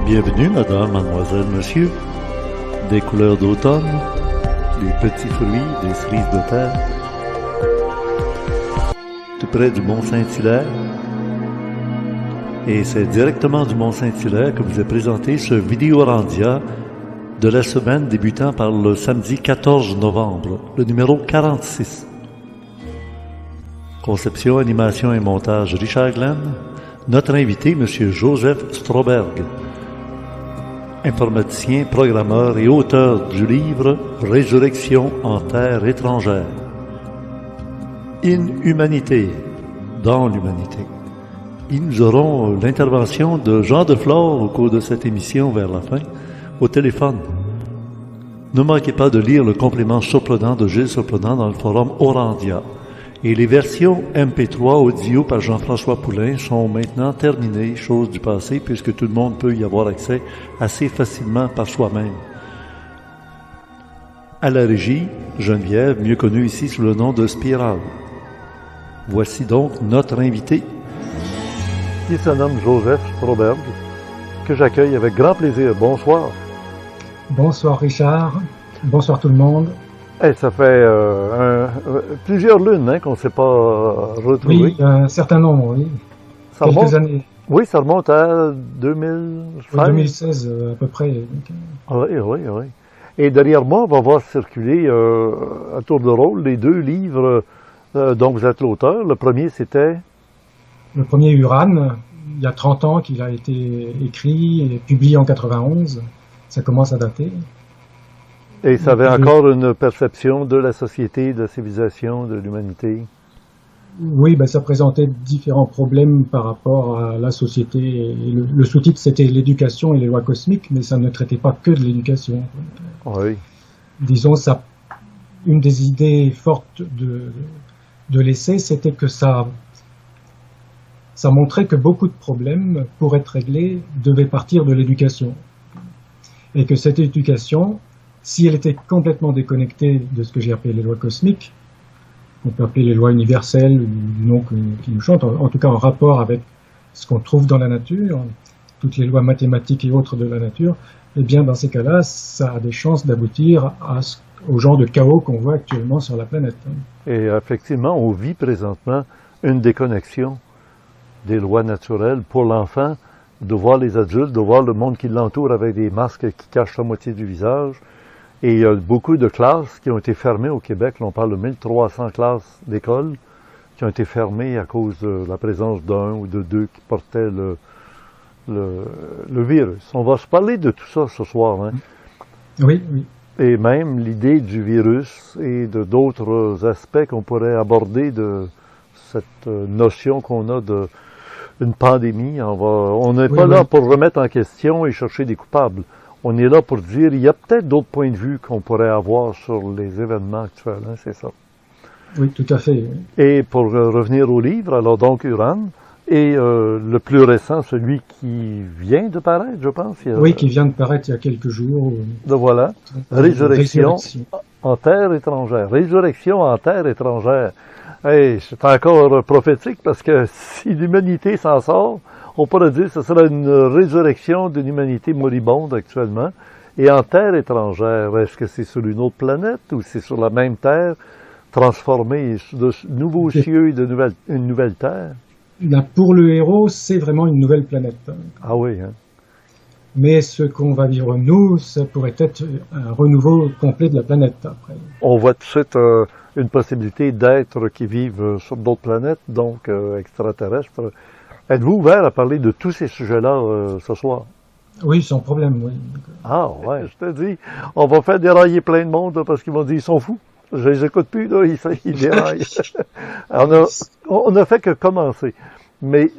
Bienvenue, madame, mademoiselle, monsieur. Des couleurs d'automne, des petits fruits, des cerises de terre. Tout près du Mont-Saint-Hilaire. Et c'est directement du Mont-Saint-Hilaire que vous est présenté ce Vidéorandia de la semaine débutant par le samedi 14 novembre, le numéro 46. Conception, animation et montage Richard Glenn. Notre invité, M. Joseph Stroberg. Informaticien, programmeur et auteur du livre Résurrection en terre étrangère. In Humanité, dans l'humanité. Et nous aurons l'intervention de Jean Deflore au cours de cette émission vers la fin, au téléphone. Ne manquez pas de lire le complément surprenant de Gilles Surprenant dans le forum Orandia. Et les versions MP3 audio par Jean-François Poulain sont maintenant terminées, chose du passé, puisque tout le monde peut y avoir accès assez facilement par soi-même. À la régie, Geneviève, mieux connue ici sous le nom de Spirale. Voici donc notre invité. Il se nomme Joseph Stroberg, que j'accueille avec grand plaisir. Bonsoir. Bonsoir Richard, bonsoir tout le monde. Hey, ça fait plusieurs lunes qu'on ne s'est pas retrouvés. Oui, un certain nombre, oui. Ça Quelques remonte, années. Oui, ça remonte à 2016. Oui, 2016 à peu près. Oui. Et derrière moi, on va voir circuler à tour de rôle les deux livres dont vous êtes l'auteur. Le premier, c'était... Le premier Uran, il y a 30 ans qu'il a été écrit et publié en 91. Ça commence à dater. Et ça avait encore une perception de la société, de la civilisation, de l'humanité. Oui, ça présentait différents problèmes par rapport à la société. Et le sous-titre, c'était l'éducation et les lois cosmiques, mais ça ne traitait pas que de l'éducation. Oui. Disons, une des idées fortes de l'essai, c'était que ça montrait que beaucoup de problèmes, pour être réglés, devaient partir de l'éducation. Et que cette éducation, si elle était complètement déconnectée de ce que j'ai appelé les lois cosmiques, on peut appeler les lois universelles, du nom qui nous chante, en tout cas en rapport avec ce qu'on trouve dans la nature, toutes les lois mathématiques et autres de la nature, eh bien dans ces cas-là, ça a des chances d'aboutir au genre de chaos qu'on voit actuellement sur la planète. Et effectivement, on vit présentement une déconnexion des lois naturelles pour l'enfant, de voir les adultes, de voir le monde qui l'entoure avec des masques qui cachent la moitié du visage. Et il y a beaucoup de classes qui ont été fermées au Québec. Là, on parle de 1300 classes d'école qui ont été fermées à cause de la présence d'un ou de deux qui portaient le virus. On va se parler de tout ça ce soir. Hein? Oui. Et même l'idée du virus et de d'autres aspects qu'on pourrait aborder de cette notion qu'on a d'une pandémie. On n'est pas là pour remettre en question et chercher des coupables. On est là pour dire, il y a peut-être d'autres points de vue qu'on pourrait avoir sur les événements actuels, hein, c'est ça. Oui, tout à fait. Et pour revenir au livre, alors donc Uran, et le plus récent, celui qui vient de paraître, je pense. Oui, qui vient de paraître il y a quelques jours. Voilà, Résurrection en terre étrangère. Résurrection en terre étrangère. Hey, c'est encore prophétique parce que si l'humanité s'en sort, on pourrait dire que ce sera une résurrection d'une humanité moribonde actuellement. Et en terre étrangère, est-ce que c'est sur une autre planète ou c'est sur la même terre, transformée de nouveaux cieux et une nouvelle terre? Là, pour le héros, c'est vraiment une nouvelle planète. Ah oui, hein? Mais ce qu'on va vivre nous, ça pourrait être un renouveau complet de la planète après. On voit tout de suite une possibilité d'êtres qui vivent sur d'autres planètes, donc extraterrestres. Êtes-vous ouvert à parler de tous ces sujets-là ce soir? Oui, sans problème, oui. Ah ouais, je te dis, on va faire dérailler plein de monde là, parce qu'ils vont dire ils sont fous. Je les écoute plus, là, ils déraillent. On a fait que commencer. Mais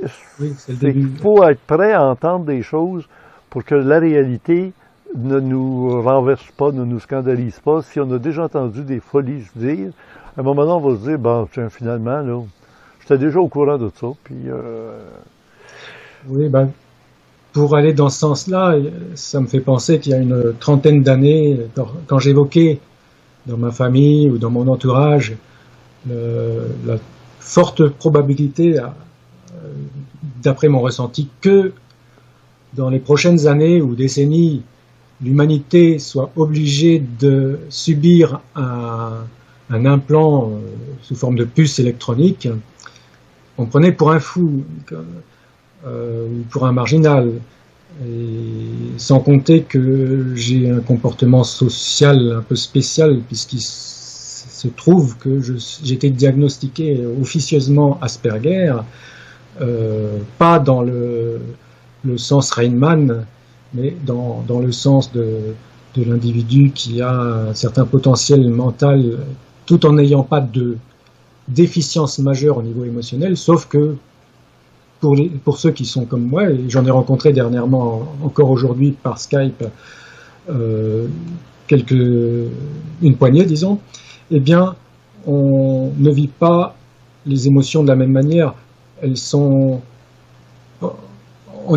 il faut être prêt à entendre des choses pour que la réalité ne nous renverse pas, ne nous scandalise pas. Si on a déjà entendu des folies se dire, à un moment donné, on va se dire, tiens, finalement, là, j'étais déjà au courant de ça, puis... Oui, pour aller dans ce sens-là, ça me fait penser qu'il y a une trentaine d'années, quand j'évoquais dans ma famille ou dans mon entourage la forte probabilité, d'après mon ressenti, que dans les prochaines années ou décennies, l'humanité soit obligée de subir un implant sous forme de puce électronique, on me prenait pour un fou, ou pour un marginal. Et sans compter que j'ai un comportement social un peu spécial, puisqu'il se trouve que j'ai été diagnostiqué officieusement Asperger, pas dans le sens Feynman, mais dans le sens de l'individu qui a un certain potentiel mental, tout en n'ayant pas de déficience majeure au niveau émotionnel, sauf que pour ceux qui sont comme moi, et j'en ai rencontré dernièrement, encore aujourd'hui par Skype, une poignée, disons, eh bien, on ne vit pas les émotions de la même manière. On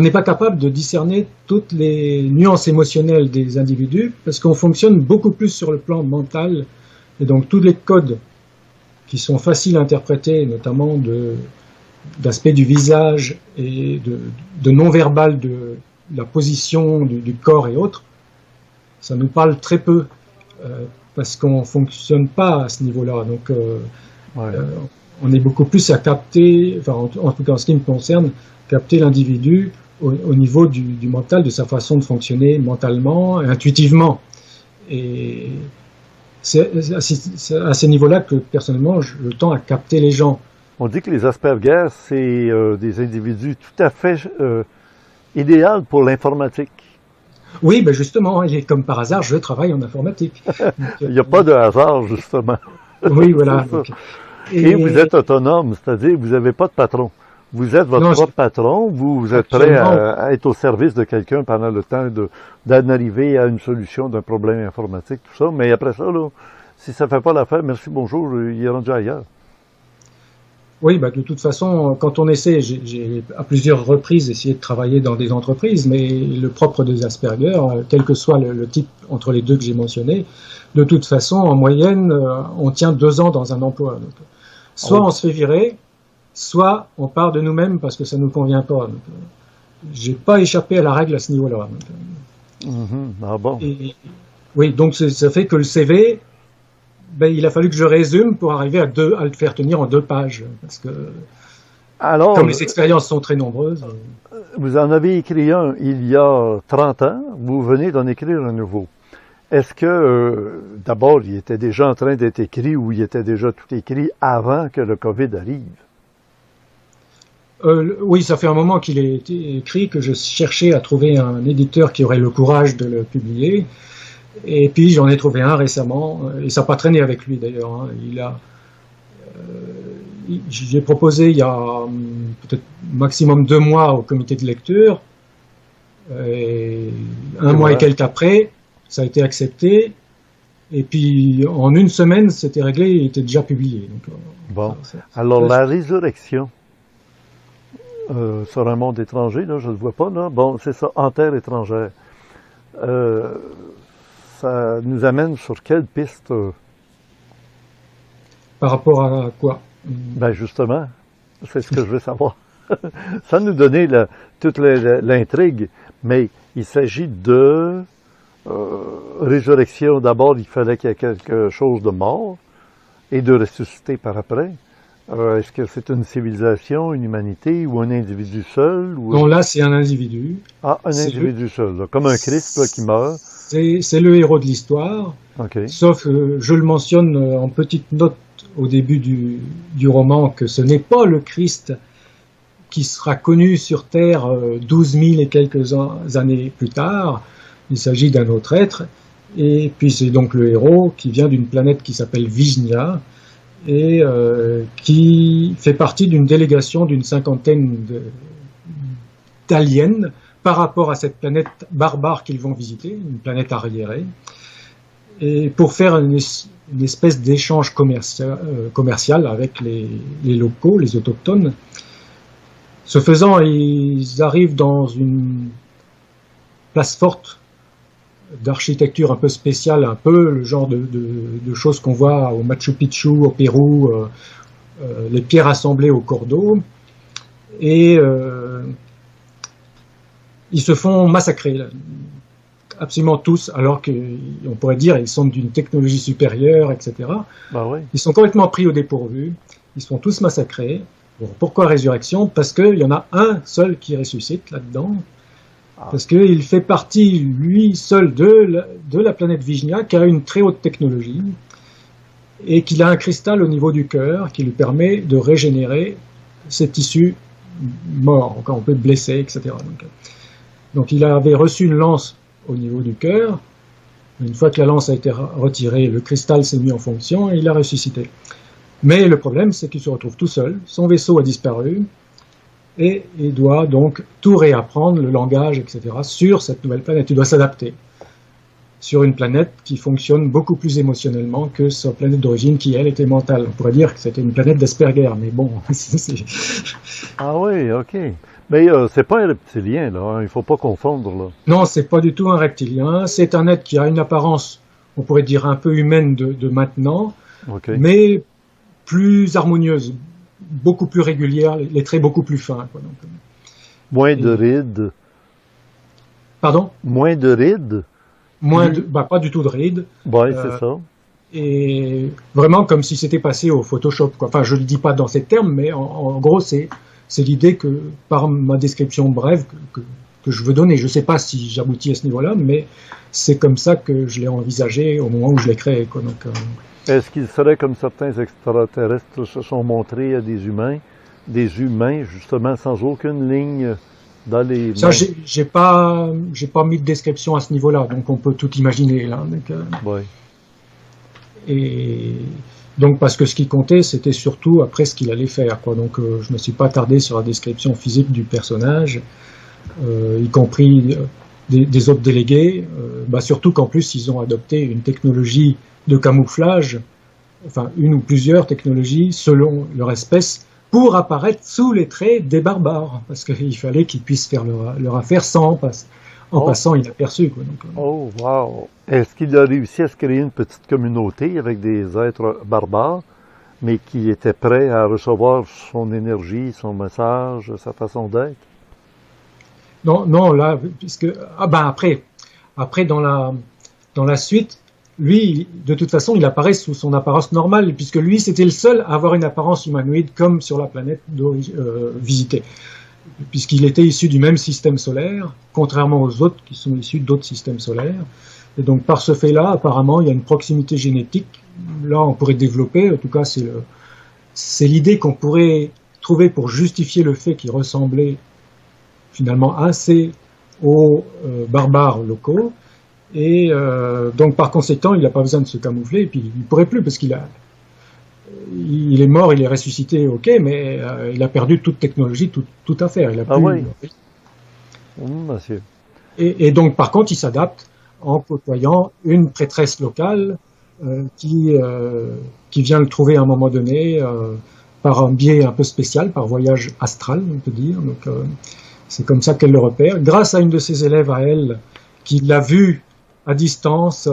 n'est pas capable de discerner toutes les nuances émotionnelles des individus parce qu'on fonctionne beaucoup plus sur le plan mental, et donc tous les codes qui sont faciles à interpréter, notamment d'aspect du visage et de non-verbal de la position du corps et autres, ça nous parle très peu parce qu'on ne fonctionne pas à ce niveau-là. Donc on est beaucoup plus à capter, enfin en tout cas en ce qui me concerne, capter l'individu au niveau du mental, de sa façon de fonctionner mentalement, intuitivement. Et c'est à ces niveaux-là que personnellement je tends à capter les gens. On dit que les Asperger, c'est des individus tout à fait idéaux pour l'informatique. Oui, ben justement, et comme par hasard, je travaille en informatique. Il n'y a pas de hasard, justement. Oui, voilà. Et vous êtes autonome, c'est-à-dire vous n'avez pas de patron. Vous êtes votre propre patron, vous êtes prêt à être au service de quelqu'un pendant le temps d'en arriver à une solution d'un problème informatique, tout ça. Mais après ça, là, si ça ne fait pas l'affaire, merci, bonjour, il est rendu ailleurs. Oui, bah de toute façon, quand on essaie, j'ai à plusieurs reprises essayé de travailler dans des entreprises, mais le propre des Asperger, quel que soit le type entre les deux que j'ai mentionnés, de toute façon, en moyenne, on tient 2 ans dans un emploi. Donc, soit on se fait virer, soit on part de nous-mêmes parce que ça ne nous convient pas. J'ai pas échappé à la règle à ce niveau-là. Ah bon. Oui, donc ça fait que le CV, ben, il a fallu que je résume pour arriver à le faire tenir en 2 pages. Parce que, alors, comme les expériences sont très nombreuses. Vous en avez écrit un il y a 30 ans, vous venez d'en écrire un nouveau. Est-ce que, d'abord, il était déjà en train d'être écrit ou il était déjà tout écrit avant que le COVID arrive? Oui, ça fait un moment qu'il est écrit, que je cherchais à trouver un éditeur qui aurait le courage de le publier. Et puis j'en ai trouvé un récemment, et ça n'a pas traîné avec lui d'ailleurs. J'ai proposé il y a peut-être maximum 2 mois au comité de lecture, et un mois et quelques après, ça a été accepté, et puis en 1 semaine c'était réglé, il était déjà publié. Donc, bon, alors la résurrection sur un monde étranger, là, je ne le vois pas, là. Bon, c'est ça, en terre étrangère. Ça nous amène sur quelle piste? Par rapport à quoi? Ben justement, c'est ce que je veux savoir. Ça nous donnait toute l'intrigue, mais il s'agit de résurrection. D'abord, il fallait qu'il y ait quelque chose de mort et de ressusciter par après. Est-ce que c'est une civilisation, une humanité ou un individu seul? Non, là, c'est un individu. Ah, un individu seul, là, comme un Christ là, qui meurt. C'est le héros de l'histoire, okay. Sauf que je le mentionne en petite note au début du roman que ce n'est pas le Christ qui sera connu sur Terre 12 000 et quelques années plus tard. Il s'agit d'un autre être, et puis c'est donc le héros qui vient d'une planète qui s'appelle Vijna, et qui fait partie d'une délégation d'une 50aine d'aliens par rapport à cette planète barbare qu'ils vont visiter, une planète arriérée, et pour faire une espèce d'échange commercial avec les locaux, les autochtones. Ce faisant, ils arrivent dans une place forte d'architecture un peu spéciale, un peu le genre de choses qu'on voit au Machu Picchu, au Pérou, les pierres assemblées au cordeau. Et ils se font massacrer, là. Absolument tous, alors qu'on pourrait dire ils sont d'une technologie supérieure, etc. Ben oui. Ils sont complètement pris au dépourvu, ils se font tous massacrer. Bon, pourquoi résurrection? Parce qu'il y en a un seul qui ressuscite là-dedans, parce qu'il fait partie, lui seul, de la planète Vijna, qui a une très haute technologie, et qu'il a un cristal au niveau du cœur qui lui permet de régénérer ses tissus morts, quand on peut être blessé, etc. Donc il avait reçu une lance au niveau du cœur. Une fois que la lance a été retirée, le cristal s'est mis en fonction et il a ressuscité. Mais le problème, c'est qu'il se retrouve tout seul, son vaisseau a disparu, et il doit donc tout réapprendre, le langage, etc., sur cette nouvelle planète. Il doit s'adapter sur une planète qui fonctionne beaucoup plus émotionnellement que sa planète d'origine qui, elle, était mentale. On pourrait dire que c'était une planète d'Asperger, mais bon... Ah oui, ok. Mais c'est pas un reptilien, là, hein, il faut pas confondre, là. Non, c'est pas du tout un reptilien, c'est un être qui a une apparence, on pourrait dire, un peu humaine de maintenant, Okay. mais plus harmonieuse, beaucoup plus régulière, les traits beaucoup plus fins, quoi. Donc, moins de rides. Pardon? Moins de rides? Pas du tout de rides. Oui, c'est ça. Et vraiment comme si c'était passé au Photoshop, quoi. Enfin, je le dis pas dans ces termes, mais en gros, c'est l'idée que, par ma description brève que je veux donner, je sais pas si j'aboutis à ce niveau-là, mais c'est comme ça que je l'ai envisagé au moment où je l'ai créé, quoi. Donc, est-ce qu'il serait comme certains extraterrestres se sont montrés à des humains justement sans aucune ligne dans les... Ça, j'ai pas mis de description à ce niveau-là, donc on peut tout imaginer là. Donc, oui. Et donc parce que ce qui comptait, c'était surtout après ce qu'il allait faire, quoi. Donc je me suis pas attardé sur la description physique du personnage, y compris des autres délégués, surtout qu'en plus ils ont adopté une technologie de camouflage, enfin une ou plusieurs technologies selon leur espèce, pour apparaître sous les traits des barbares, parce qu'il fallait qu'ils puissent faire leur affaire sans passant inaperçu, quoi. Donc, oh, wow! Est-ce qu'il a réussi à se créer une petite communauté avec des êtres barbares, mais qui étaient prêts à recevoir son énergie, son message, sa façon d'être? Non, là, puisque après dans la suite, lui, de toute façon, il apparaît sous son apparence normale, puisque lui, c'était le seul à avoir une apparence humanoïde comme sur la planète visitée, puisqu'il était issu du même système solaire, contrairement aux autres qui sont issus d'autres systèmes solaires. Et donc, par ce fait-là, apparemment, il y a une proximité génétique. Là, on pourrait développer, en tout cas, c'est l'idée qu'on pourrait trouver pour justifier le fait qu'il ressemblait finalement assez aux barbares locaux. Et donc par conséquent, il n'a pas besoin de se camoufler, et puis il ne pourrait plus, parce il est mort, il est ressuscité, ok, mais il a perdu toute technologie, toute affaire. Il a plus, oui. Monsieur. Et donc par contre, il s'adapte en côtoyant une prêtresse locale qui vient le trouver à un moment donné par un biais un peu spécial, par voyage astral, on peut dire. Donc c'est comme ça qu'elle le repère, grâce à une de ses élèves à elle, qui l'a vu à distance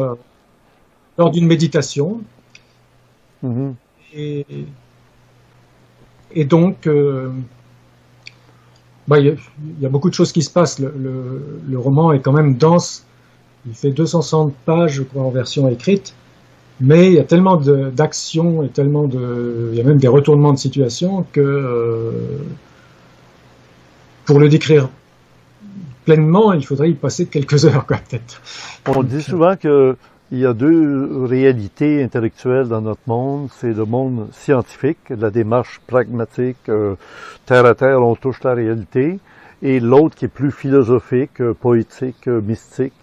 lors d'une méditation. Mm-hmm. Et donc, il y a beaucoup de choses qui se passent. Le roman est quand même dense. Il fait 260 pages, je crois, en version écrite. Mais il y a tellement d'actions et il y a même des retournements de situation que pour le décrire pleinement, il faudrait y passer quelques heures, quoi, peut-être. On dit souvent qu'il y a deux réalités intellectuelles dans notre monde. C'est le monde scientifique, la démarche pragmatique, terre à terre, on touche la réalité, et l'autre qui est plus philosophique, poétique, mystique.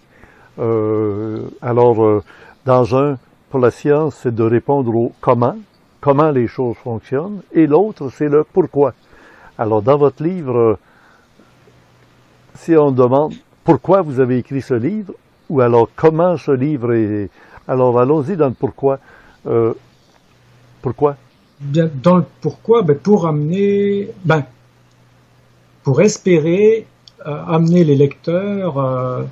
Dans un, pour la science, c'est de répondre au comment les choses fonctionnent, et l'autre, c'est le pourquoi. Alors, dans votre livre, si on demande pourquoi vous avez écrit ce livre, ou alors comment ce livre est... Alors, allons-y dans le pourquoi. Pourquoi? Bien, dans le pourquoi, pour espérer amener les lecteurs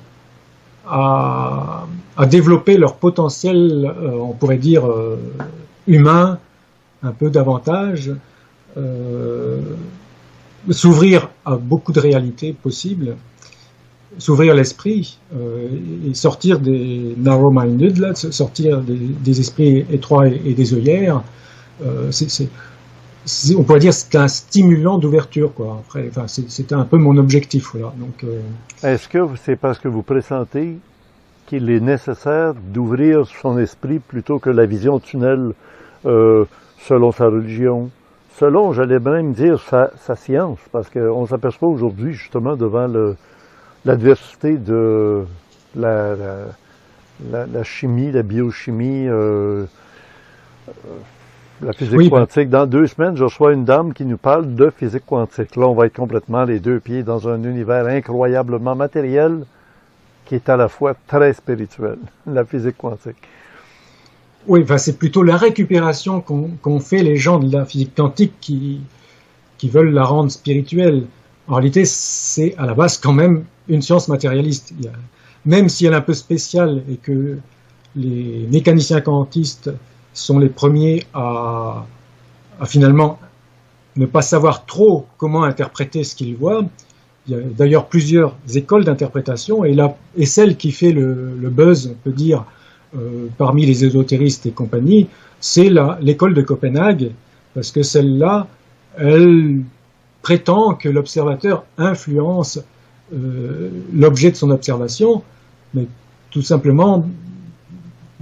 à développer leur potentiel, on pourrait dire, humain, un peu davantage, s'ouvrir à beaucoup de réalités possibles, s'ouvrir l'esprit et sortir des narrow-minded, là, sortir des esprits étroits et des œillères. On pourrait dire que c'est un stimulant d'ouverture, quoi. Après, enfin, c'était un peu mon objectif, voilà. Donc, est-ce que c'est parce que vous pressentez qu'il est nécessaire d'ouvrir son esprit plutôt que la vision tunnel selon sa religion, selon, j'allais même dire, sa science, parce qu'on s'aperçoit aujourd'hui, justement, devant l'adversité de la chimie, la biochimie, la physique quantique. Dans 2 semaines, je reçois une dame qui nous parle de physique quantique. Là, on va être complètement les 2 pieds dans un univers incroyablement matériel qui est à la fois très spirituel, la physique quantique. Oui, enfin, c'est plutôt la récupération qu'ont fait les gens de la physique quantique qui veulent la rendre spirituelle. En réalité, c'est à la base quand même une science matérialiste. Même si elle est un peu spéciale et que les mécaniciens quantistes sont les premiers à finalement ne pas savoir trop comment interpréter ce qu'ils voient. Il y a d'ailleurs plusieurs écoles d'interprétation et celle qui fait le buzz, on peut dire, parmi les ésotéristes et compagnie, c'est l'école de Copenhague, parce que celle-là, elle prétend que l'observateur influence l'objet de son observation, mais tout simplement,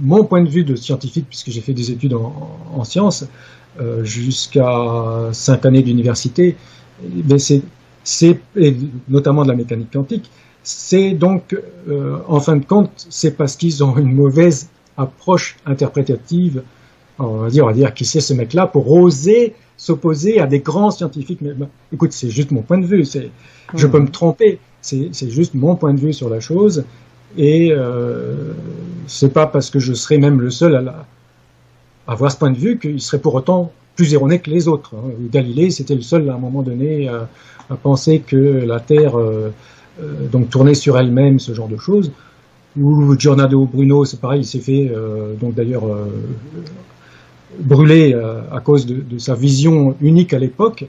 mon point de vue de scientifique, puisque j'ai fait des études en sciences, jusqu'à 5 années d'université, et notamment de la mécanique quantique, c'est donc, en fin de compte, c'est parce qu'ils ont une mauvaise approche interprétative, on va dire qui c'est ce mec-là, pour oser s'opposer à des grands scientifiques. Mais, écoute, c'est juste mon point de vue, je peux me tromper, c'est juste mon point de vue sur la chose, et c'est pas parce que je serais même le seul à avoir ce point de vue qu'il serait pour autant plus erroné que les autres. Galilée, c'était le seul à un moment donné à penser que la Terre donc tournait sur elle-même, ce genre de choses. Ou Giordano Bruno, c'est pareil, il s'est fait donc d'ailleurs brûler à cause de sa vision unique à l'époque.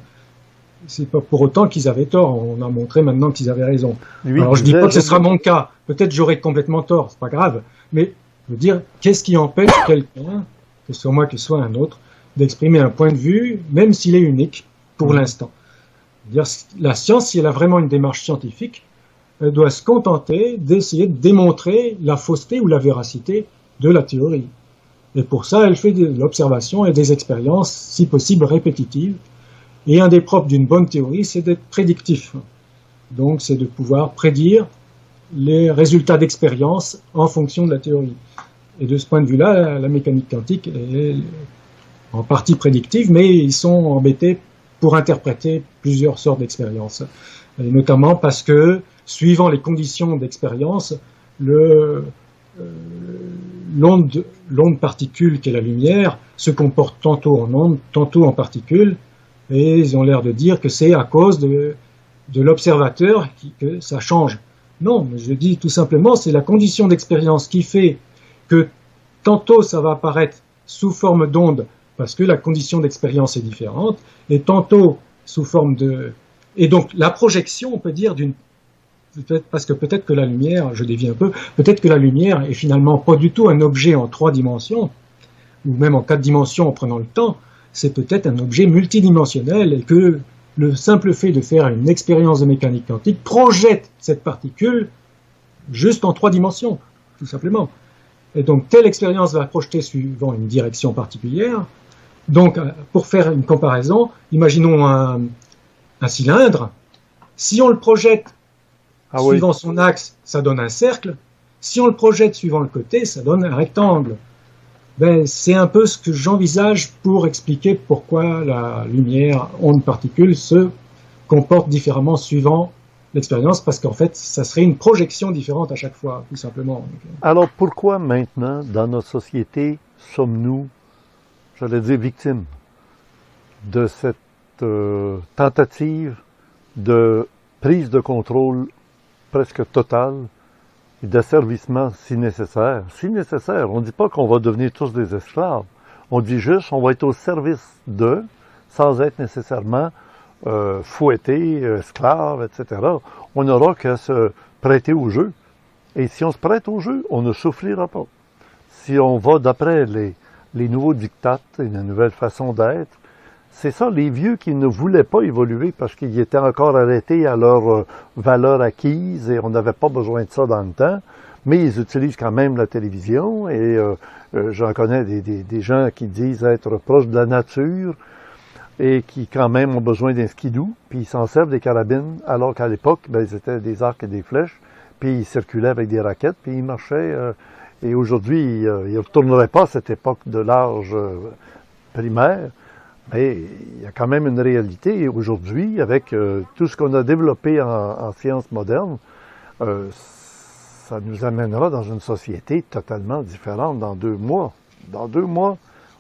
C'est pas pour autant qu'ils avaient tort. On a montré maintenant qu'ils avaient raison. Alors je dis pas que ce sera mon cas. Peut-être j'aurai complètement tort, c'est pas grave. Mais je veux dire, qu'est-ce qui empêche quelqu'un, que ce soit moi, que ce soit un autre, d'exprimer un point de vue, même s'il est unique, pour l'instant. La science, si elle a vraiment une démarche scientifique, elle doit se contenter d'essayer de démontrer la fausseté ou la véracité de la théorie. Et pour ça, elle fait de l'observation et des expériences, si possible répétitives. Et un des propres d'une bonne théorie, c'est d'être prédictif. Donc, c'est de pouvoir prédire les résultats d'expérience en fonction de la théorie. Et de ce point de vue-là, la mécanique quantique est en partie prédictive, mais ils sont embêtés pour interpréter plusieurs sortes d'expériences. Et notamment parce que, suivant les conditions d'expérience, l'onde particule qu'est la lumière se comporte tantôt en onde, tantôt en particule, et ils ont l'air de dire que c'est à cause de l'observateur que ça change. Non, je dis tout simplement, c'est la condition d'expérience qui fait que tantôt ça va apparaître sous forme d'onde parce que la condition d'expérience est différente, et tantôt sous forme de... Et donc la projection, on peut dire, parce que peut-être que la lumière, je dévie un peu, peut-être que la lumière est finalement pas du tout un objet en 3 dimensions, ou même en 4 dimensions en prenant le temps, c'est peut-être un objet multidimensionnel, et que le simple fait de faire une expérience de mécanique quantique projette cette particule juste en 3 dimensions, tout simplement. Et donc telle expérience va projeter suivant une direction particulière. Donc pour faire une comparaison, imaginons un cylindre, si on le projette suivant son axe, ça donne un cercle, si on le projette suivant le côté, ça donne un rectangle. C'est un peu ce que j'envisage pour expliquer pourquoi la lumière, onde, particule se comporte différemment suivant l'expérience, parce qu'en fait, ça serait une projection différente à chaque fois, tout simplement. Alors pourquoi maintenant, dans notre société, sommes-nous, j'allais dire, victimes de cette tentative de prise de contrôle presque totale et d'asservissement si nécessaire? Si nécessaire, on ne dit pas qu'on va devenir tous des esclaves. On dit juste qu'on va être au service d'eux, sans être nécessairement fouettés, esclaves, etc. On n'aura qu'à se prêter au jeu. Et si on se prête au jeu, on ne souffrira pas. Si on va d'après les nouveaux dictats et les nouvelles façons d'être, c'est ça, les vieux qui ne voulaient pas évoluer parce qu'ils étaient encore arrêtés à leur valeur acquise et on n'avait pas besoin de ça dans le temps, mais ils utilisent quand même la télévision et j'en connais des gens qui disent être proches de la nature et qui quand même ont besoin d'un skidoo, puis ils s'en servent des carabines, alors qu'à l'époque, ben, ils étaient des arcs et des flèches, puis ils circulaient avec des raquettes, puis ils marchaient. Et aujourd'hui, ils ne retourneraient pas à cette époque de l'âge primaire. Mais il y a quand même une réalité aujourd'hui, avec tout ce qu'on a développé en sciences modernes, ça nous amènera dans une société totalement différente dans 2 mois. Dans 2 mois,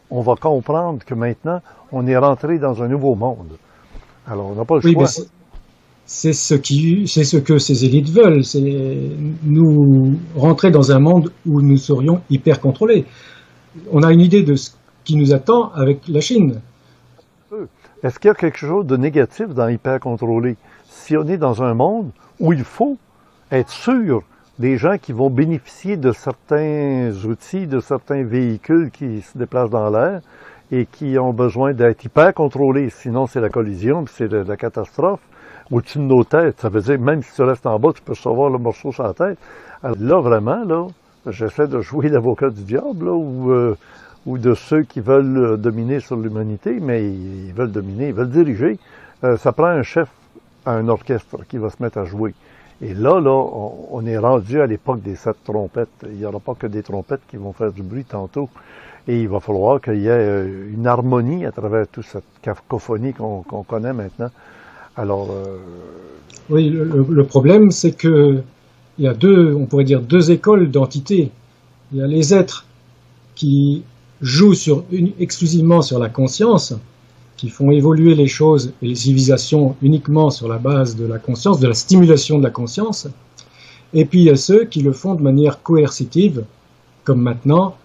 on va comprendre que maintenant, on est rentré dans un nouveau monde. Alors, on n'a pas le choix. Mais c'est ce que ces élites veulent, c'est nous rentrer dans un monde où nous serions hyper contrôlés. On a une idée de ce qui nous attend avec la Chine. Est-ce qu'il y a quelque chose de négatif dans hyper contrôlé? Si on est dans un monde où il faut être sûr des gens qui vont bénéficier de certains outils, de certains véhicules qui se déplacent dans l'air et qui ont besoin d'être hyper contrôlés, sinon c'est la collision, puis c'est la catastrophe. Au-dessus de nos têtes, ça veut dire même si tu restes en bas, tu peux recevoir le morceau sur la tête. Alors là, vraiment, là, j'essaie de jouer l'avocat du diable, là, ou de ceux qui veulent dominer sur l'humanité, mais ils veulent dominer, ils veulent diriger. Ça prend un chef à un orchestre qui va se mettre à jouer. Et là, on est rendu à l'époque des 7 trompettes. Il n'y aura pas que des trompettes qui vont faire du bruit tantôt. Et il va falloir qu'il y ait une harmonie à travers toute cette cacophonie qu'on connaît maintenant. Alors... Oui, le problème, c'est que il y a on pourrait dire deux écoles d'entités. Il y a les êtres qui jouent exclusivement sur la conscience, qui font évoluer les choses et les civilisations uniquement sur la base de la conscience, de la stimulation de la conscience. Et puis il y a ceux qui le font de manière coercitive, comme maintenant,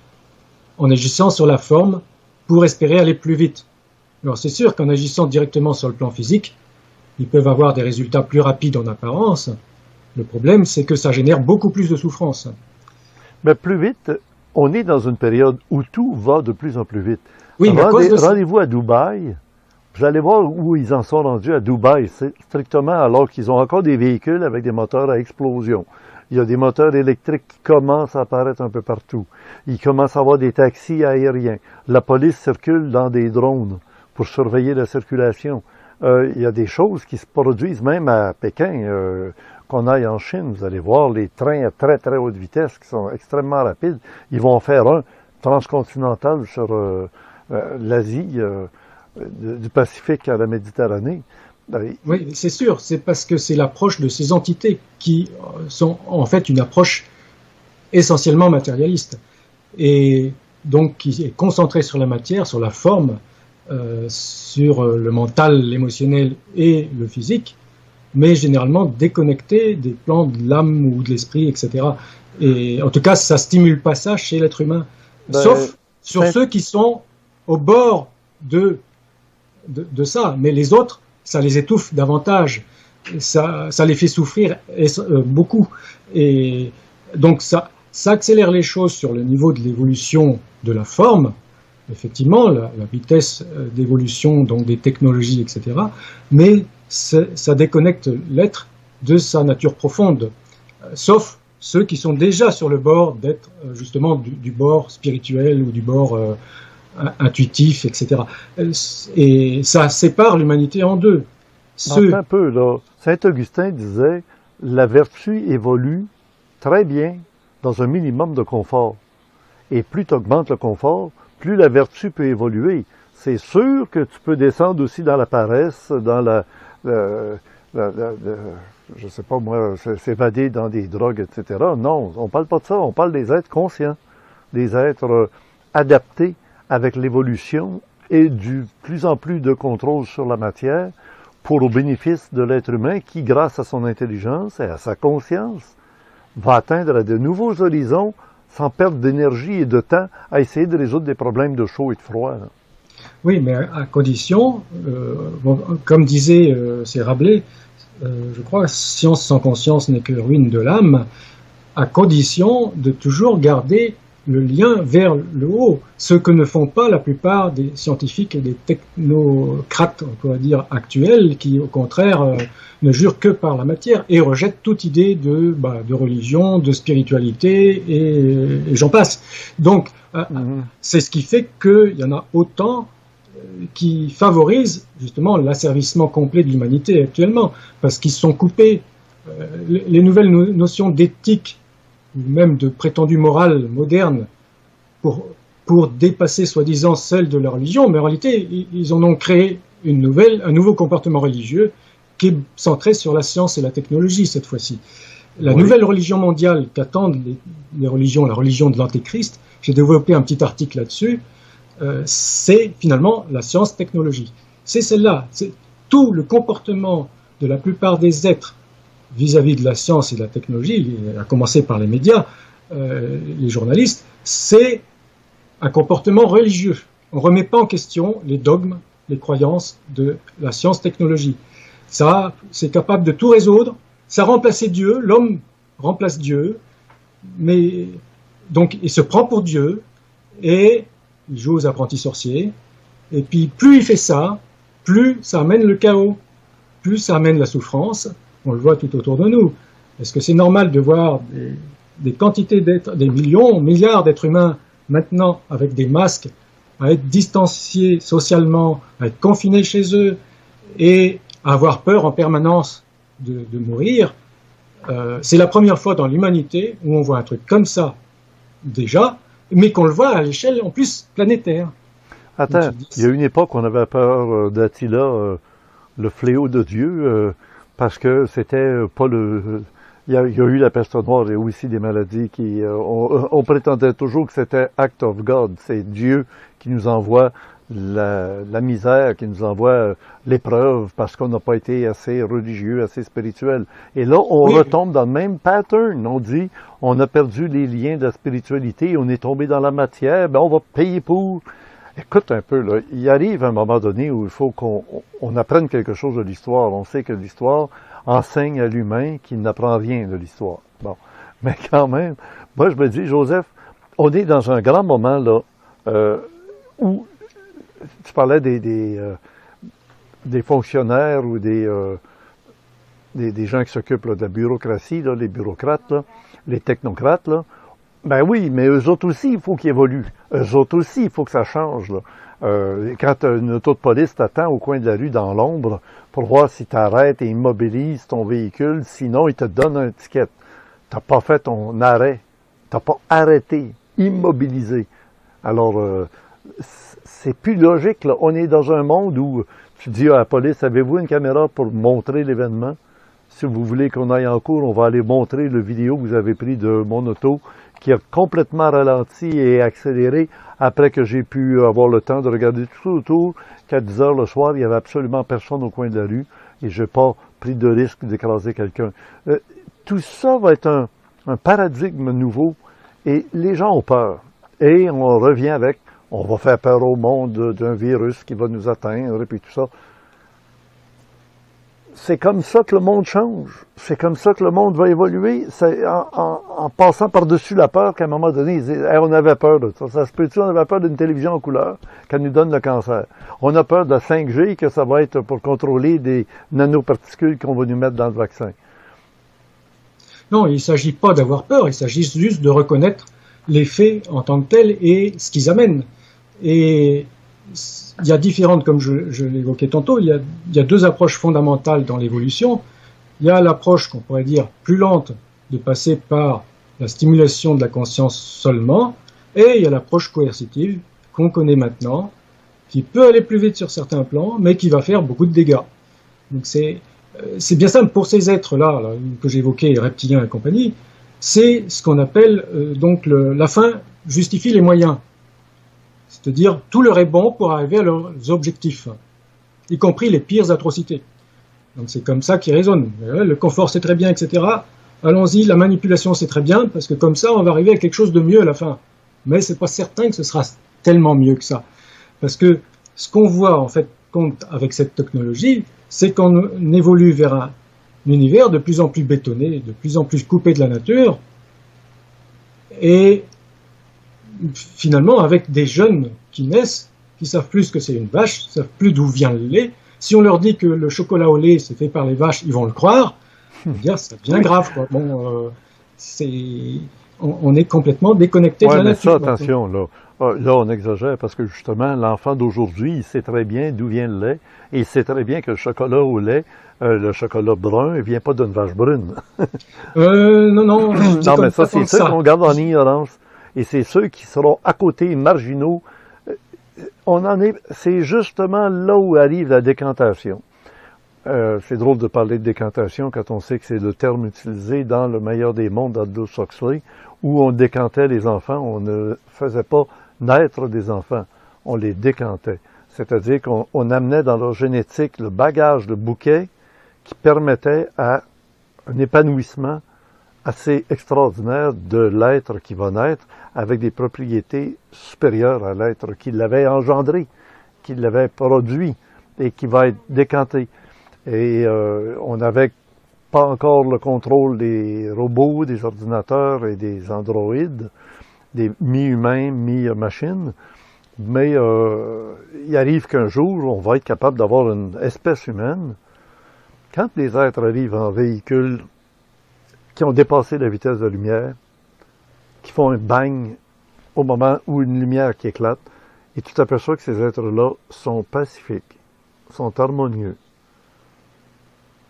en agissant sur la forme pour espérer aller plus vite. Alors c'est sûr qu'en agissant directement sur le plan physique, ils peuvent avoir des résultats plus rapides en apparence. Le problème, c'est que ça génère beaucoup plus de souffrance. Mais plus vite, on est dans une période où tout va de plus en plus vite. Oui, mais rendez-vous à Dubaï. Vous allez voir où ils en sont rendus à Dubaï. C'est strictement alors qu'ils ont encore des véhicules avec des moteurs à explosion. Il y a des moteurs électriques qui commencent à apparaître un peu partout. Il commence à avoir des taxis aériens. La police circule dans des drones pour surveiller la circulation. Il y a des choses qui se produisent même à Pékin, qu'on aille en Chine. Vous allez voir les trains à très très haute vitesse qui sont extrêmement rapides. Ils vont faire un transcontinental sur l'Asie, du Pacifique à la Méditerranée. Oui, c'est sûr. C'est parce que c'est l'approche de ces entités qui sont en fait une approche essentiellement matérialiste et donc qui est concentrée sur la matière, sur la forme, sur le mental, l'émotionnel et le physique, mais généralement déconnecté des plans de l'âme ou de l'esprit, etc. Et en tout cas, ça stimule pas ça chez l'être humain, sauf sur ceux qui sont au bord de ça. Mais les autres, ça les étouffe davantage, ça les fait souffrir beaucoup. Et donc ça accélère les choses sur le niveau de l'évolution de la forme, effectivement, la vitesse d'évolution donc des technologies, etc. Mais ça déconnecte l'être de sa nature profonde, sauf ceux qui sont déjà sur le bord d'être justement du bord spirituel ou du bord intuitif, etc. Et ça sépare l'humanité en deux. Un peu, là. Saint-Augustin disait « La vertu évolue très bien dans un minimum de confort. Et plus tu augmentes le confort, plus la vertu peut évoluer. C'est sûr que tu peux descendre aussi dans la paresse, dans je sais pas moi, s'évader dans des drogues, etc. Non, on parle pas de ça, on parle des êtres conscients, des êtres adaptés avec l'évolution et du plus en plus de contrôle sur la matière pour au bénéfice de l'être humain qui, grâce à son intelligence et à sa conscience, va atteindre de nouveaux horizons sans perdre d'énergie et de temps à essayer de résoudre des problèmes de chaud et de froid. Là. Oui, mais à condition, bon, comme disait c'est Rabelais, je crois, science sans conscience n'est que ruine de l'âme, à condition de toujours garder le lien vers le haut, ce que ne font pas la plupart des scientifiques et des technocrates, on pourrait dire, actuels, qui au contraire ne jurent que par la matière et rejettent toute idée de religion, de spiritualité et j'en passe. Donc, c'est ce qui fait qu'il y en a autant qui favorisent justement l'asservissement complet de l'humanité actuellement, parce qu'ils sont coupés. Les nouvelles notions d'éthique ou même de prétendue morale moderne pour dépasser soi-disant celle de la religion, mais en réalité, ils en ont créé un nouveau comportement religieux qui est centré sur la science et la technologie cette fois-ci. La nouvelle religion mondiale qu'attendent les religions, la religion de l'Antéchrist, j'ai développé un petit article là-dessus, c'est finalement la science-technologie. C'est celle-là, c'est tout le comportement de la plupart des êtres vis-à-vis de la science et de la technologie, à commencer par les médias, les journalistes, c'est un comportement religieux. On ne remet pas en question les dogmes, les croyances de la science-technologie. Ça, c'est capable de tout résoudre. Ça remplace Dieu, l'homme remplace Dieu, mais donc il se prend pour Dieu et il joue aux apprentis sorciers. Et puis plus il fait ça, plus ça amène le chaos, plus ça amène la souffrance. On le voit tout autour de nous. Est-ce que c'est normal de voir des quantités d'êtres, des millions, milliards d'êtres humains maintenant avec des masques, à être distanciés socialement, à être confinés chez eux et à avoir peur en permanence de mourir? C'est la première fois dans l'humanité où on voit un truc comme ça déjà, mais qu'on le voit à l'échelle en plus planétaire. Attends, il y a une époque où on avait peur d'Attila, le fléau de Dieu, parce que c'était pas le... Il y a eu la peste noire et aussi des maladies qui... on prétendait toujours que c'était act of God, c'est Dieu qui nous envoie la misère, qui nous envoie l'épreuve parce qu'on n'a pas été assez religieux, assez spirituel. Et là, on retombe dans le même pattern. On dit, on a perdu les liens de la spiritualité, on est tombé dans la matière, ben on va payer pour... Écoute un peu, là, il arrive un moment donné où il faut qu'on apprenne quelque chose de l'histoire. On sait que l'histoire enseigne à l'humain qu'il n'apprend rien de l'histoire. Bon, mais quand même, moi je me dis, Joseph, on est dans un grand moment là où tu parlais des fonctionnaires ou des gens qui s'occupent là, de la bureaucratie, là, les bureaucrates, là, les technocrates, là. Ben oui, mais eux autres aussi, il faut qu'ils évoluent. Eux autres aussi, il faut que ça change. Là. Quand une auto de police t'attend au coin de la rue dans l'ombre pour voir si tu arrêtes et immobilises ton véhicule, sinon il te donne un ticket. Tu n'as pas fait ton arrêt. Tu n'as pas arrêté, immobilisé. Alors, c'est plus logique. Là. On est dans un monde où tu dis à la police, avez-vous une caméra pour montrer l'événement? Si vous voulez qu'on aille en cours, on va aller montrer le vidéo que vous avez pris de mon auto qui a complètement ralenti et accéléré après que j'ai pu avoir le temps de regarder tout autour, qu'à 10 heures le soir, il n'y avait absolument personne au coin de la rue et je n'ai pas pris de risque d'écraser quelqu'un. Tout ça va être un paradigme nouveau et les gens ont peur. Et on revient avec, on va faire peur au monde d'un virus qui va nous atteindre et puis tout ça. C'est comme ça que le monde change. C'est comme ça que le monde va évoluer. C'est en passant par-dessus la peur qu'à un moment donné, ils disent hey, on avait peur de ça. Ça se peut-tu? On avait peur d'une télévision en couleur qu'elle nous donne le cancer. On a peur de la 5G que ça va être pour contrôler des nanoparticules qu'on va nous mettre dans le vaccin. Non, il ne s'agit pas d'avoir peur. Il s'agit juste de reconnaître les faits en tant que tels et ce qu'ils amènent. Et il y a différentes, comme je l'évoquais tantôt, il y a deux approches fondamentales dans l'évolution. Il y a l'approche qu'on pourrait dire plus lente de passer par la stimulation de la conscience seulement, et il y a l'approche coercitive qu'on connaît maintenant, qui peut aller plus vite sur certains plans, mais qui va faire beaucoup de dégâts. Donc c'est bien simple pour ces êtres-là là, que j'évoquais, reptiliens et compagnie, c'est ce qu'on appelle donc la fin justifie les moyens. C'est-à-dire, tout leur est bon pour arriver à leurs objectifs, y compris les pires atrocités. Donc c'est comme ça qu'ils raisonnent. Le confort c'est très bien, etc. Allons-y, la manipulation c'est très bien, parce que comme ça on va arriver à quelque chose de mieux à la fin. Mais c'est pas certain que ce sera tellement mieux que ça. Parce que ce qu'on voit en fait avec cette technologie, c'est qu'on évolue vers un univers de plus en plus bétonné, de plus en plus coupé de la nature, et finalement avec des jeunes qui naissent, qui savent plus ce que c'est une vache, qui savent plus d'où vient le lait. Si on leur dit que le chocolat au lait c'est fait par les vaches, ils vont le croire. Dire, ça devient grave, quoi. Bon, on est complètement déconnecté de la nature. Ça, attention, là. Là, on exagère parce que justement, l'enfant d'aujourd'hui, il sait très bien d'où vient le lait et il sait très bien que le chocolat au lait, le chocolat brun, il vient pas d'une vache brune. Non. Non, mais ça, c'est ceux qu'on garde en ignorance. Et c'est ceux qui seront à côté, marginaux. C'est justement là où arrive la décantation. C'est drôle de parler de décantation quand on sait que c'est le terme utilisé dans Le meilleur des mondes d'Aldous Huxley, où on décantait les enfants, on ne faisait pas naître des enfants, on les décantait. C'est-à-dire qu'on amenait dans leur génétique le bagage, le bouquet qui permettait à un épanouissement assez extraordinaire de l'être qui va naître avec des propriétés supérieures à l'être qui l'avait engendré, qui l'avait produit et qui va être décanté. Et on n'avait pas encore le contrôle des robots, des ordinateurs et des androïdes, des mi-humains, mi-machines, mais il arrive qu'un jour, on va être capable d'avoir une espèce humaine. Quand les êtres arrivent en véhicule qui ont dépassé la vitesse de la lumière, qui font un bang au moment où une lumière qui éclate, et tu t'aperçois que ces êtres-là sont pacifiques, sont harmonieux.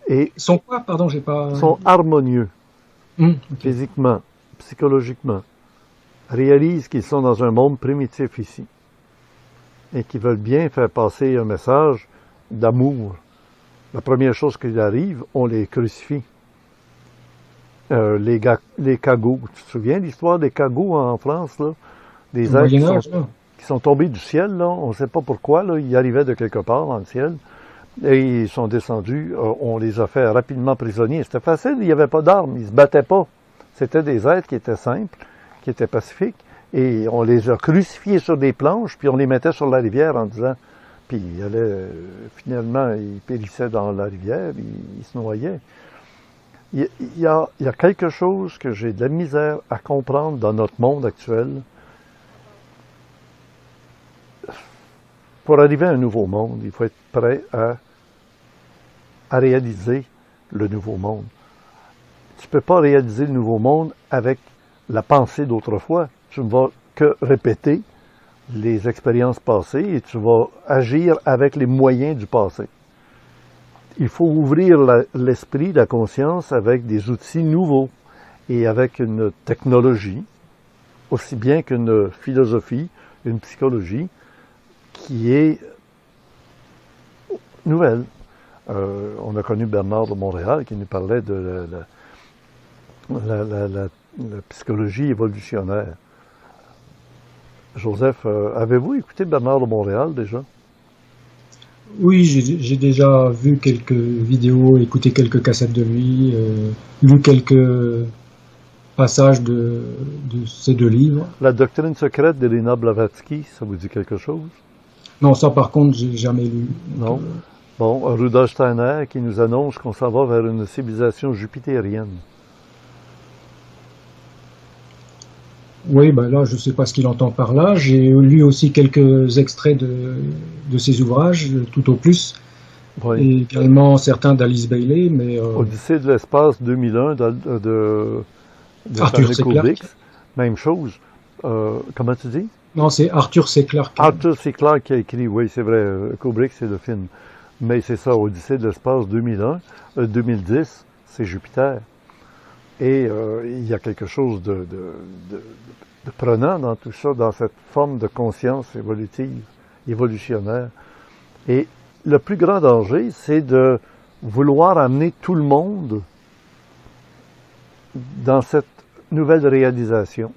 Et sont quoi, pardon, j'ai pas... sont harmonieux, okay. Physiquement, psychologiquement, réalisent qu'ils sont dans un monde primitif ici, et qui veulent bien faire passer un message d'amour. La première chose qui arrive, on les crucifie. Les cagots. Tu te souviens de l'histoire des cagots en France, là? Des êtres qui sont tombés du ciel, là. On ne sait pas pourquoi, là. Ils arrivaient de quelque part dans le ciel. Et ils sont descendus. On les a fait rapidement prisonniers. C'était facile, il n'y avait pas d'armes. Ils ne se battaient pas. C'était des êtres qui étaient simples, qui étaient pacifiques. Et on les a crucifiés sur des planches, puis on les mettait sur la rivière en disant... Puis finalement, ils périssaient dans la rivière, ils se noyaient. Il y a quelque chose que j'ai de la misère à comprendre dans notre monde actuel. Pour arriver à un nouveau monde, il faut être prêt à réaliser le nouveau monde. Tu ne peux pas réaliser le nouveau monde avec la pensée d'autrefois. Tu ne vas que répéter les expériences passées et tu vas agir avec les moyens du passé. Il faut ouvrir l'esprit, la conscience avec des outils nouveaux et avec une technologie, aussi bien qu'une philosophie, une psychologie qui est nouvelle. On a connu Bernard de Montréal qui nous parlait de la psychologie évolutionnaire. Joseph, avez-vous écouté Bernard de Montréal déjà? Oui, j'ai déjà vu quelques vidéos, écouté quelques cassettes de lui, lu quelques passages de ces deux livres. La doctrine secrète d'Elena Blavatsky, ça vous dit quelque chose? Non, ça par contre, j'ai jamais lu. Non? Bon, Rudolf Steiner qui nous annonce qu'on s'en va vers une civilisation jupitérienne. Oui, ben là, je ne sais pas ce qu'il entend par là. J'ai lu aussi quelques extraits de ses ouvrages, tout au plus. Oui. Et également certains d'Alice Bailey, mais... Odyssée de l'espace 2001 de Arthur C. Clarke. Même chose. Comment tu dis? Non, c'est Arthur C. Clarke. Arthur C. Clarke qui a écrit, oui, c'est vrai. Kubrick, c'est le film. Mais c'est ça, Odyssée de l'espace 2010, c'est Jupiter. Et il y a quelque chose de prenant dans tout ça, dans cette forme de conscience évolutionnaire. Et le plus grand danger, c'est de vouloir amener tout le monde dans cette nouvelle réalisation.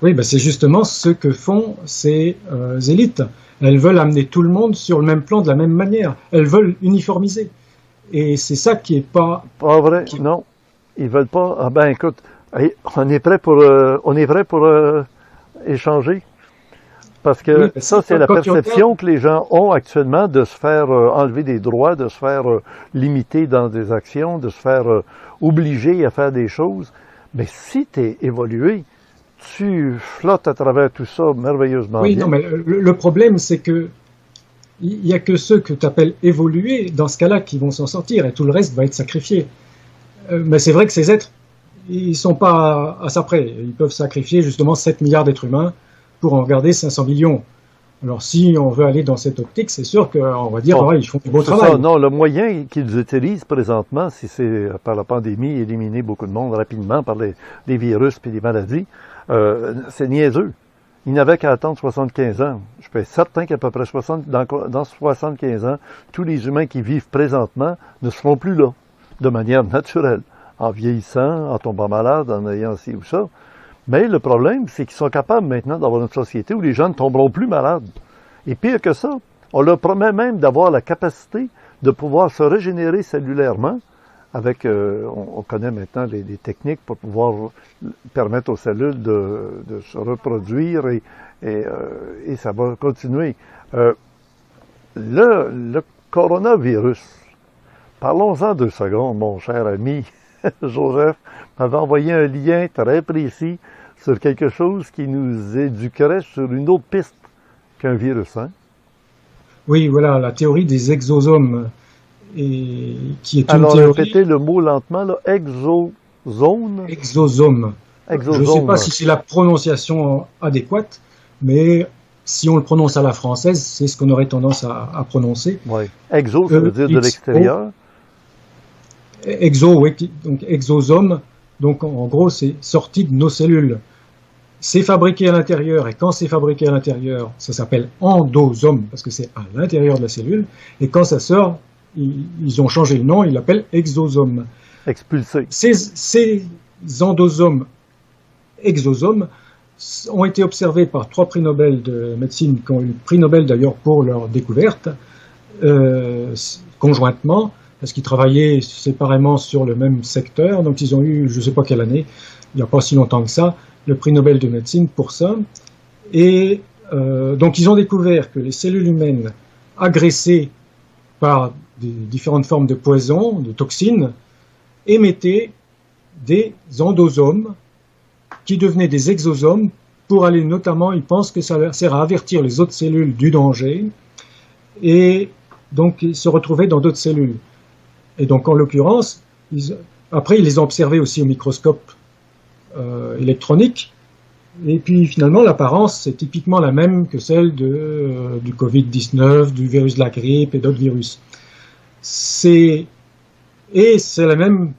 Oui, ben c'est justement ce que font ces élites. Elles veulent amener tout le monde sur le même plan de la même manière. Elles veulent uniformiser. Et c'est ça qui est pas... Pas vrai, non. Ils veulent pas. Ah ben écoute, on est prêt pour échanger. Parce que Oui, ça, c'est la perception que les gens ont actuellement de se faire enlever des droits, de se faire limiter dans des actions, de se faire obliger à faire des choses. Mais si tu es évolué, tu flottes à travers tout ça merveilleusement Oui, bien. non, mais le problème, c'est que il n'y a que ceux que tu appelles évolués, dans ce cas-là, qui vont s'en sortir, et tout le reste va être sacrifié. Mais c'est vrai que ces êtres, ils sont pas à ça près. Ils peuvent sacrifier justement 7 milliards d'êtres humains pour en garder 500 millions. Alors si on veut aller dans cette optique, c'est sûr qu'on va dire, ils font du beau travail. Ça, non, le moyen qu'ils utilisent présentement, si c'est par la pandémie, éliminer beaucoup de monde rapidement par les virus et les maladies, c'est niaiseux. Ils n'avaient qu'à attendre 75 ans. Je suis certain qu'à peu près dans 75 ans, tous les humains qui vivent présentement ne seront plus là, de manière naturelle, en vieillissant, en tombant malade, en ayant ci ou ça. Mais le problème, c'est qu'ils sont capables maintenant d'avoir une société où les gens ne tomberont plus malades. Et pire que ça, on leur promet même d'avoir la capacité de pouvoir se régénérer cellulairement avec, on connaît maintenant les techniques pour pouvoir permettre aux cellules de se reproduire et ça va continuer. Le coronavirus, parlons-en 2 secondes, mon cher ami Joseph m'avait envoyé un lien très précis sur quelque chose qui nous éduquerait sur une autre piste qu'un virus, hein? Oui, voilà, la théorie des exosomes, et qui est une Alors, théorie... répétez le mot lentement, là, exosome. Exosome. Je ne sais pas si c'est la prononciation adéquate, mais si on le prononce à la française, c'est ce qu'on aurait tendance à prononcer. Oui. Exo, ça veut dire de l'extérieur. Exo, oui, donc exosome, donc en gros, c'est sorti de nos cellules. C'est fabriqué à l'intérieur, et quand c'est fabriqué à l'intérieur, ça s'appelle endosome, parce que c'est à l'intérieur de la cellule, et quand ça sort, ils ont changé le nom, ils l'appellent exosome. Expulsé. Ces endosomes, exosomes, ont été observés par 3 prix Nobel de médecine, qui ont eu le prix Nobel d'ailleurs pour leur découverte, conjointement, parce qu'ils travaillaient séparément sur le même secteur, donc ils ont eu, je ne sais pas quelle année, il n'y a pas si longtemps que ça, le prix Nobel de médecine pour ça. Et donc ils ont découvert que les cellules humaines agressées par des différentes formes de poisons, de toxines, émettaient des endosomes qui devenaient des exosomes pour aller notamment, ils pensent que ça sert à avertir les autres cellules du danger et donc ils se retrouvaient dans d'autres cellules. Et donc en l'occurrence, après ils les ont observés aussi au microscope électronique, et puis finalement l'apparence c'est typiquement la même que celle du Covid-19, du virus de la grippe et d'autres virus. C'est la même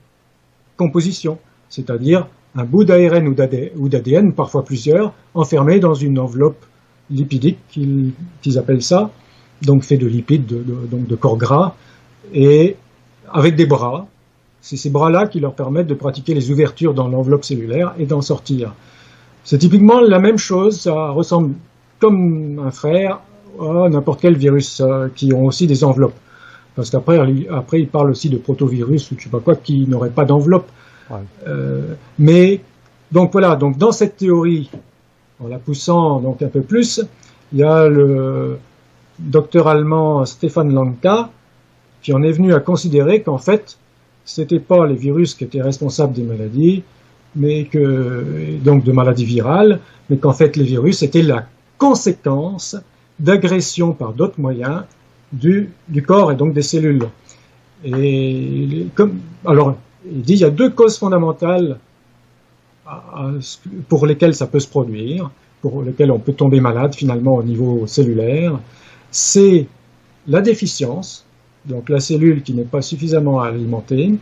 composition, c'est-à-dire un bout d'ARN ou d'ADN, parfois plusieurs, enfermés dans une enveloppe lipidique qu'ils appellent ça, donc fait de lipides, donc de corps gras, et avec des bras. C'est ces bras-là qui leur permettent de pratiquer les ouvertures dans l'enveloppe cellulaire et d'en sortir. C'est typiquement la même chose, ça ressemble comme un frère à n'importe quel virus qui ont aussi des enveloppes. Parce qu'après, il parle aussi de protovirus ou je sais pas quoi qui n'auraient pas d'enveloppe. Ouais. Mais donc voilà, donc dans cette théorie, en la poussant donc un peu plus, il y a le docteur allemand Stefan Lanka qui en est venu à considérer qu'en fait, c'était pas les virus qui étaient responsables des maladies, donc de maladies virales, mais qu'en fait les virus étaient la conséquence d'agressions par d'autres moyens du corps et donc des cellules. Alors, il dit il y a 2 causes fondamentales pour lesquelles ça peut se produire, pour lesquelles on peut tomber malade finalement au niveau cellulaire. C'est la déficience, donc la cellule qui n'est pas suffisamment alimentée,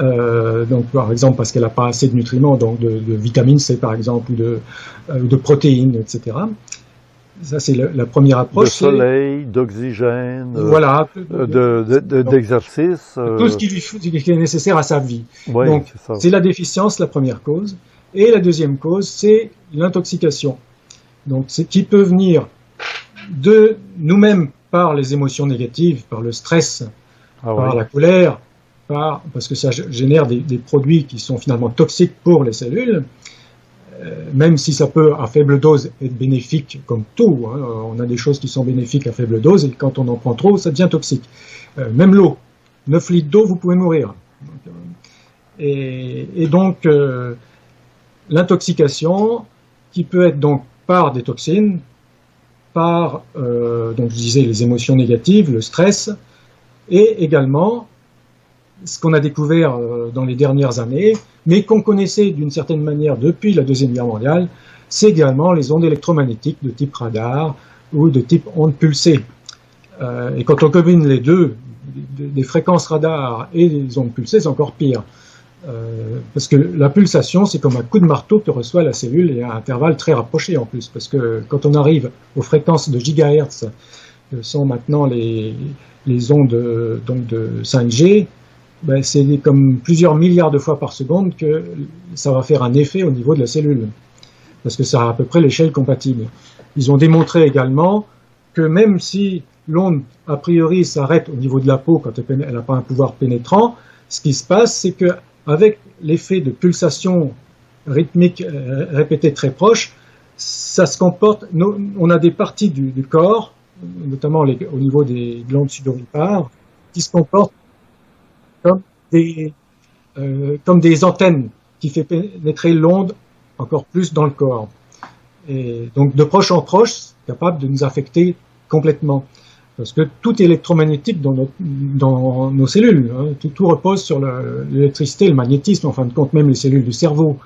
donc par exemple parce qu'elle n'a pas assez de nutriments, donc de vitamine C par exemple, ou de protéines, etc. Ça, c'est la première approche. De soleil, d'oxygène, voilà, d'exercice. Tout ce qui est nécessaire à sa vie. Oui, donc, c'est la déficience, la première cause. Et la deuxième cause, c'est l'intoxication. Donc, c'est qui peut venir de nous-mêmes par les émotions négatives, par le stress, par la colère, parce que ça génère des produits qui sont finalement toxiques pour les cellules. même si ça peut à faible dose être bénéfique comme tout, hein, on a des choses qui sont bénéfiques à faible dose et quand on en prend trop, ça devient toxique. Même l'eau, 9 litres d'eau, vous pouvez mourir. Et donc, l'intoxication, qui peut être donc par des toxines, par, donc je disais, les émotions négatives, le stress, et également ce qu'on a découvert dans les dernières années, mais qu'on connaissait d'une certaine manière depuis la Deuxième Guerre mondiale, c'est également les ondes électromagnétiques de type radar ou de type ondes pulsées. Et quand on combine les deux, des fréquences radar et des ondes pulsées, c'est encore pire. Parce que la pulsation, c'est comme un coup de marteau que reçoit la cellule et à intervalles très rapprochés en plus. Parce que quand on arrive aux fréquences de gigahertz, que sont maintenant les ondes donc de 5G, ben c'est comme plusieurs milliards de fois par seconde que ça va faire un effet au niveau de la cellule. Parce que ça a à peu près l'échelle compatible. Ils ont démontré également que même si l'onde, a priori, s'arrête au niveau de la peau quand elle n'a pas un pouvoir pénétrant, ce qui se passe, c'est que avec l'effet de pulsation rythmique répétée très proche, ça se comporte, on a des parties du corps, notamment au niveau des glandes sudoripares, qui se comportent comme des antennes qui fait pénétrer l'onde encore plus dans le corps. Et donc de proche en proche, c'est capable de nous affecter complètement. Parce que tout est électromagnétique dans nos cellules. Hein. Tout repose sur l'électricité, le magnétisme, en fin de compte, même les cellules du cerveau.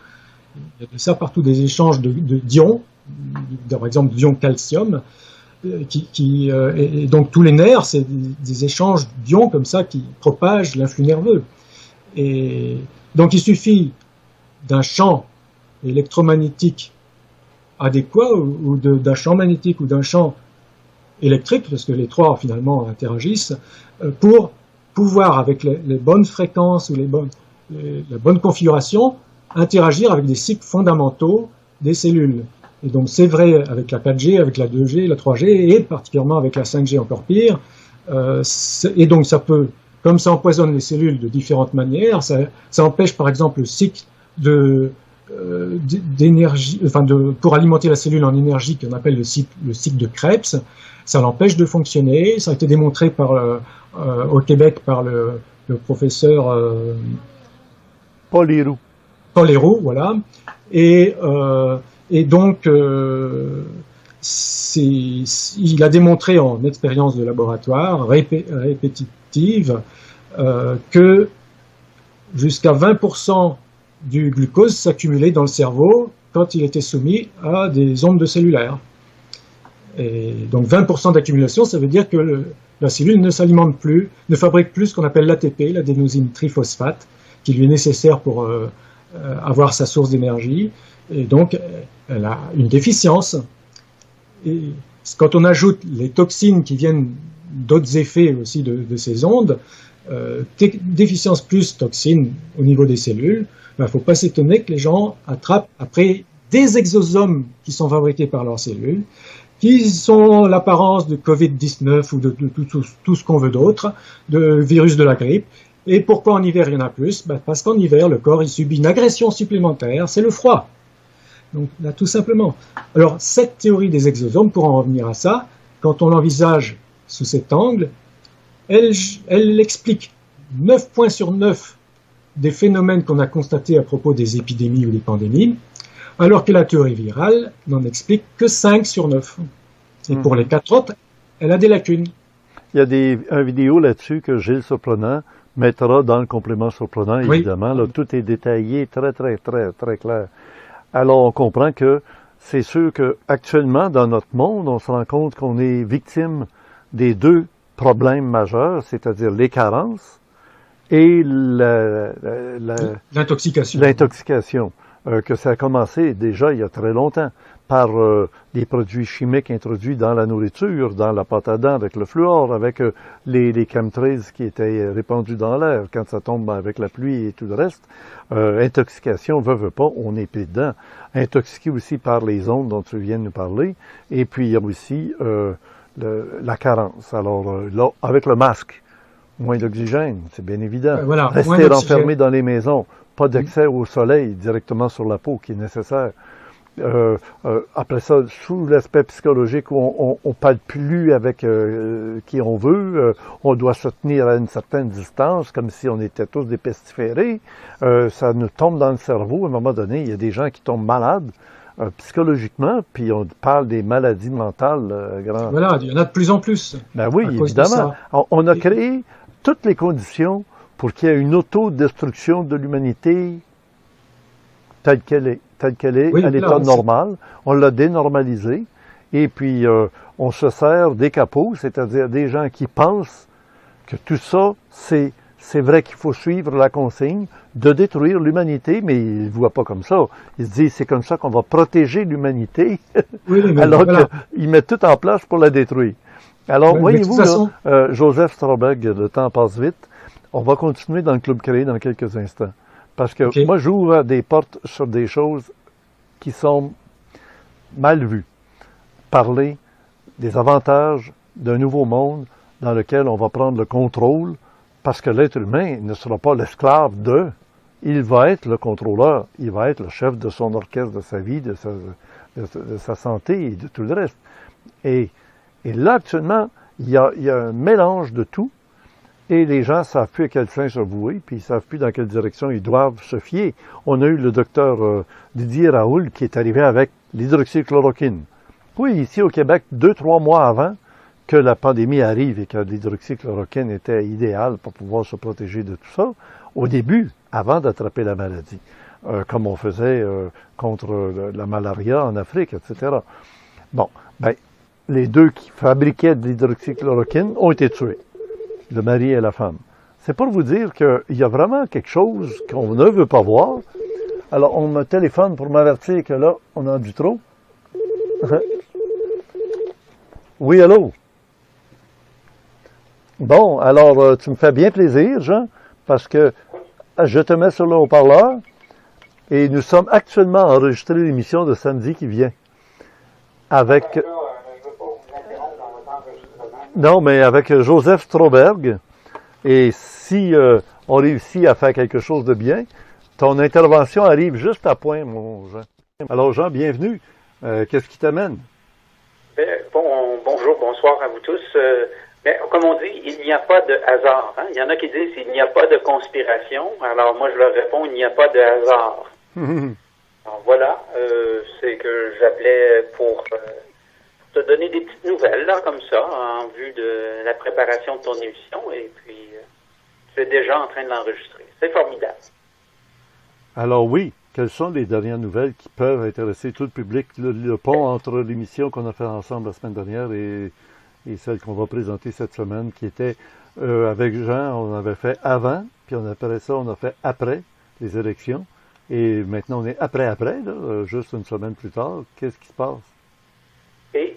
Il y a de ça partout des échanges d'ions, par exemple d'ions calcium, et donc tous les nerfs, c'est des échanges d'ions comme ça qui propagent l'influx nerveux. Et donc il suffit d'un champ électromagnétique adéquat ou d'un champ magnétique ou d'un champ électrique, parce que les trois finalement interagissent, pour pouvoir avec les bonnes fréquences ou la bonne configuration interagir avec des cycles fondamentaux des cellules. Et donc c'est vrai avec la 4G, avec la 2G, la 3G et particulièrement avec la 5G encore pire. Et donc ça peut, comme ça empoisonne les cellules de différentes manières, ça empêche par exemple le cycle d'énergie, enfin pour alimenter la cellule en énergie qu'on appelle le cycle de Krebs, ça l'empêche de fonctionner. Ça a été démontré au Québec par le professeur Paul Héroux. Paul Héroux, voilà. Et donc, il a démontré en expérience de laboratoire répétitive que jusqu'à 20% du glucose s'accumulait dans le cerveau quand il était soumis à des ondes cellulaires. Et donc 20% d'accumulation, ça veut dire que la cellule ne s'alimente plus, ne fabrique plus ce qu'on appelle l'ATP, l'adénosine triphosphate, qui lui est nécessaire pour avoir sa source d'énergie. Et donc, elle a une déficience. Et quand on ajoute les toxines qui viennent d'autres effets aussi de ces ondes, déficience plus toxines au niveau des cellules, il ne faut pas s'étonner que les gens attrapent après des exosomes qui sont fabriqués par leurs cellules, qui sont l'apparence de Covid-19 ou de tout ce qu'on veut d'autre, de virus de la grippe. Et pourquoi en hiver il y en a plus? Parce qu'en hiver, le corps il subit une agression supplémentaire, c'est le froid. Donc là, tout simplement. Alors, cette théorie des exosomes, pour en revenir à ça, quand on l'envisage sous cet angle, elle explique 9 points sur 9 des phénomènes qu'on a constatés à propos des épidémies ou des pandémies, alors que la théorie virale n'en explique que 5 sur 9. Et pour les 4 autres, elle a des lacunes. Il y a une vidéo là-dessus que Gilles Surprenant mettra dans le complément Surprenant, évidemment. Oui. Là, tout est détaillé, très, très, très, très clair. Alors, on comprend que c'est sûr qu'actuellement, dans notre monde, on se rend compte qu'on est victime des deux problèmes majeurs, c'est-à-dire les carences et l'intoxication. L'intoxication, que ça a commencé déjà il y a très longtemps par des produits chimiques introduits dans la nourriture, dans la pâte à dents avec le fluor, avec les chemtrails qui étaient répandus dans l'air quand ça tombe avec la pluie et tout le reste. Intoxication, veut pas, on est pris dedans. Intoxiqué aussi par les ondes dont tu viens de nous parler. Et puis il y a aussi la carence. Alors là, avec le masque, moins d'oxygène, c'est bien évident. Voilà, rester enfermé dans les maisons, pas d'accès au soleil directement sur la peau qui est nécessaire. Après ça, sous l'aspect psychologique, on parle plus avec qui on veut, on doit se tenir à une certaine distance, comme si on était tous des pestiférés. Ça nous tombe dans le cerveau. À un moment donné, il y a des gens qui tombent malades psychologiquement, puis on parle des maladies mentales. Voilà, il y en a de plus en plus. Ben oui, évidemment. On a créé toutes les conditions pour qu'il y ait une autodestruction de l'humanité telle qu'elle est. Oui, à l'état normal. On l'a dénormalisé. Et puis, on se sert des capots, c'est-à-dire des gens qui pensent que tout ça, c'est vrai qu'il faut suivre la consigne de détruire l'humanité, mais ils ne voient pas comme ça. Ils se disent, c'est comme ça qu'on va protéger l'humanité, alors qu'ils mettent tout en place pour la détruire. Alors, voyez-vous, Joseph Strobel, le temps passe vite. On va continuer dans le Club Créé dans quelques instants. Parce que moi, j'ouvre des portes sur des choses qui sont mal vues. Parler des avantages d'un nouveau monde dans lequel on va prendre le contrôle, parce que l'être humain ne sera pas l'esclave d'eux. Il va être le contrôleur, il va être le chef de son orchestre, de sa vie, de sa santé et de tout le reste. Et là, actuellement, il y a un mélange de tout. Et les gens ne savent plus à quel sein se vouer, puis ils ne savent plus dans quelle direction ils doivent se fier. On a eu le docteur Didier Raoult qui est arrivé avec l'hydroxychloroquine. Oui, ici au Québec, 2-3 mois avant que la pandémie arrive et que l'hydroxychloroquine était idéale pour pouvoir se protéger de tout ça, au début, avant d'attraper la maladie, comme on faisait contre la malaria en Afrique, etc. Bon, ben, les deux qui fabriquaient de l'hydroxychloroquine ont été tués. Le mari et la femme. C'est pour vous dire qu'il y a vraiment quelque chose qu'on ne veut pas voir. Alors, on me téléphone pour m'avertir que là, on en dit trop. Oui, allô? Bon, alors, tu me fais bien plaisir, Jean, parce que je te mets sur le haut-parleur et nous sommes actuellement à enregistrer l'émission de samedi qui vient. Avec... Non, mais avec Joseph Strobel. Et si on réussit à faire quelque chose de bien, ton intervention arrive juste à point, mon Jean. Alors, Jean, bienvenue. Qu'est-ce qui t'amène? Bonjour, bonsoir à vous tous. Mais comme on dit, il n'y a pas de hasard. Hein? Il y en a qui disent il n'y a pas de conspiration. Alors, moi, je leur réponds il n'y a pas de hasard. Alors, voilà, c'est que j'appelais pour... te donner des petites nouvelles, là, comme ça, en vue de la préparation de ton émission, et puis tu es déjà en train de l'enregistrer. C'est formidable. Alors oui, quelles sont les dernières nouvelles qui peuvent intéresser tout le public? Le pont entre l'émission qu'on a fait ensemble la semaine dernière et celle qu'on va présenter cette semaine, qui était avec Jean, on avait fait avant, puis après ça, on a fait après les élections, et maintenant on est après, là, juste une semaine plus tard. Qu'est-ce qui se passe? Et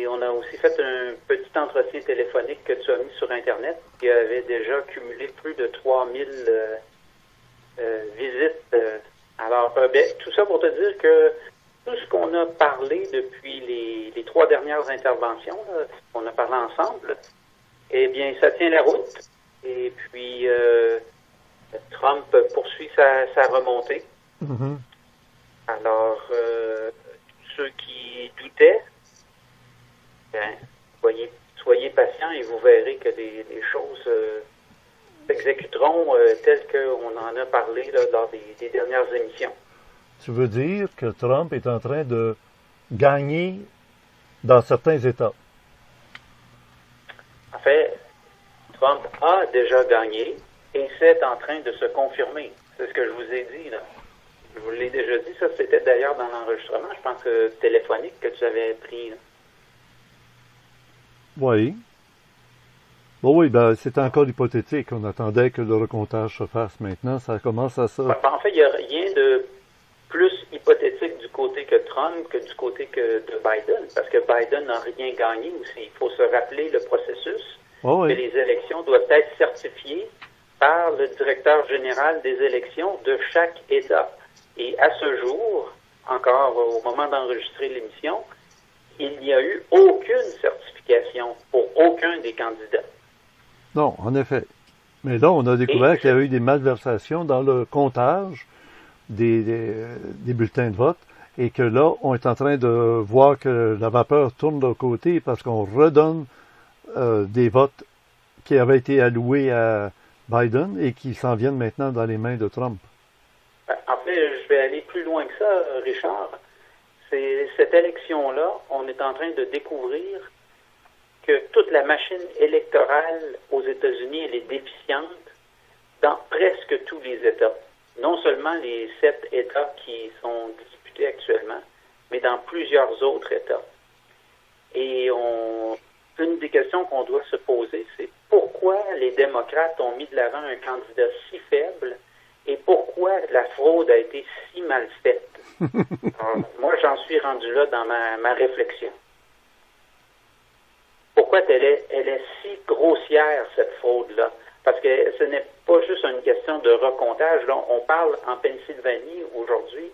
on a aussi fait un petit entretien téléphonique que tu as mis sur Internet qui avait déjà cumulé plus de 3000 visites. Alors, tout ça pour te dire que tout ce qu'on a parlé depuis les 3 dernières interventions, là, qu'on a parlé ensemble, eh bien, ça tient la route. Et puis, Trump poursuit sa remontée. Mm-hmm. Alors, ceux qui doutaient, bien, soyez patients et vous verrez que les choses s'exécuteront telles qu'on en a parlé là, lors des dernières émissions. Tu veux dire que Trump est en train de gagner dans certains États? En fait, Trump a déjà gagné et c'est en train de se confirmer. C'est ce que je vous ai dit, là. Je vous l'ai déjà dit, ça c'était d'ailleurs dans l'enregistrement, je pense téléphonique que tu avais pris. Là. Oui. Bon oui, ben c'est encore hypothétique. On attendait que le recomptage se fasse maintenant. Ça commence à ça. En fait, il n'y a rien de plus hypothétique du côté que Trump que du côté de Biden, parce que Biden n'a rien gagné aussi. Il faut se rappeler le processus, que les élections doivent être certifiées par le directeur général des élections de chaque État. Et à ce jour, encore au moment d'enregistrer l'émission, il n'y a eu aucune certification pour aucun des candidats. Non, en effet. Mais là, on a découvert qu'il y avait eu des malversations dans le comptage des bulletins de vote et que là, on est en train de voir que la vapeur tourne de côté parce qu'on redonne des votes qui avaient été alloués à Biden et qui s'en viennent maintenant dans les mains de Trump. En fait, je vais aller plus loin que ça, Richard. Cette élection-là, on est en train de découvrir que toute la machine électorale aux États-Unis, elle est déficiente dans presque tous les États. Non seulement les 7 États qui sont disputés actuellement, mais dans plusieurs autres États. Et une des questions qu'on doit se poser, c'est pourquoi les démocrates ont mis de l'avant un candidat si faible et pourquoi la fraude a été si mal faite. Alors, moi, j'en suis rendu là dans ma réflexion. Pourquoi elle est si grossière, cette fraude-là? Parce que ce n'est pas juste une question de recomptage. Là, on parle en Pennsylvanie aujourd'hui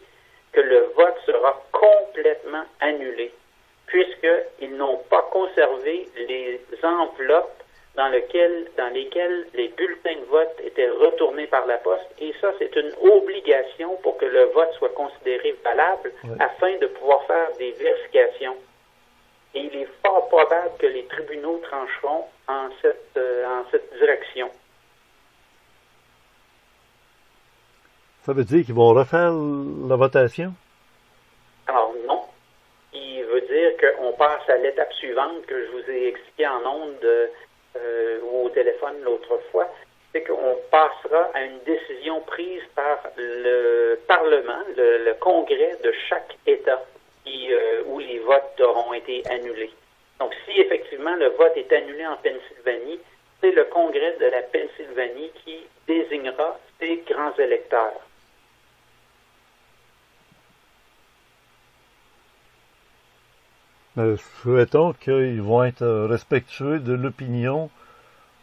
que le vote sera complètement annulé, puisqu'ils n'ont pas conservé les enveloppes dans lesquelles les bulletins de vote étaient retournés par la poste. Et ça, c'est une obligation pour que le vote soit considéré valable afin de pouvoir faire des vérifications. Et il est fort probable que les tribunaux trancheront en cette direction. Ça veut dire qu'ils vont refaire la votation? Alors non. Il veut dire qu'on passe à l'étape suivante que je vous ai expliqué en ondes ou au téléphone l'autre fois. C'est qu'on passera à une décision prise par le Parlement, le Congrès de chaque État où les votes auront été annulés. Donc, si effectivement le vote est annulé en Pennsylvanie, c'est le Congrès de la Pennsylvanie qui désignera ses grands électeurs. Souhaitons qu'ils vont être respectueux de l'opinion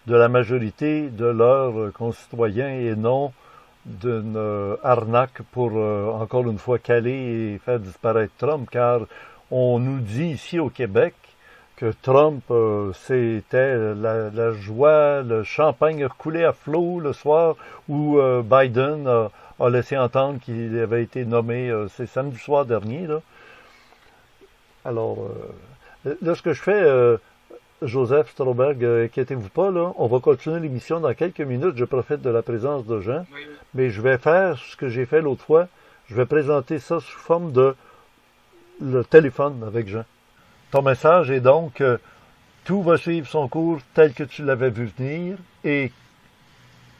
de la majorité de leurs concitoyens et non d'une arnaque pour, encore une fois, caler et faire disparaître Trump, car on nous dit ici au Québec que Trump, c'était la joie, le champagne a coulé à flot le soir où Biden a laissé entendre qu'il avait été nommé, c'est samedi soir dernier, là. Alors, là, ce que je fais, Joseph Stroberg, inquiétez-vous pas, là, on va continuer l'émission dans quelques minutes. Je profite de la présence de Jean, mais je vais faire ce que j'ai fait l'autre fois. Je vais présenter ça sous forme de le téléphone avec Jean. Ton message est donc tout va suivre son cours tel que tu l'avais vu venir et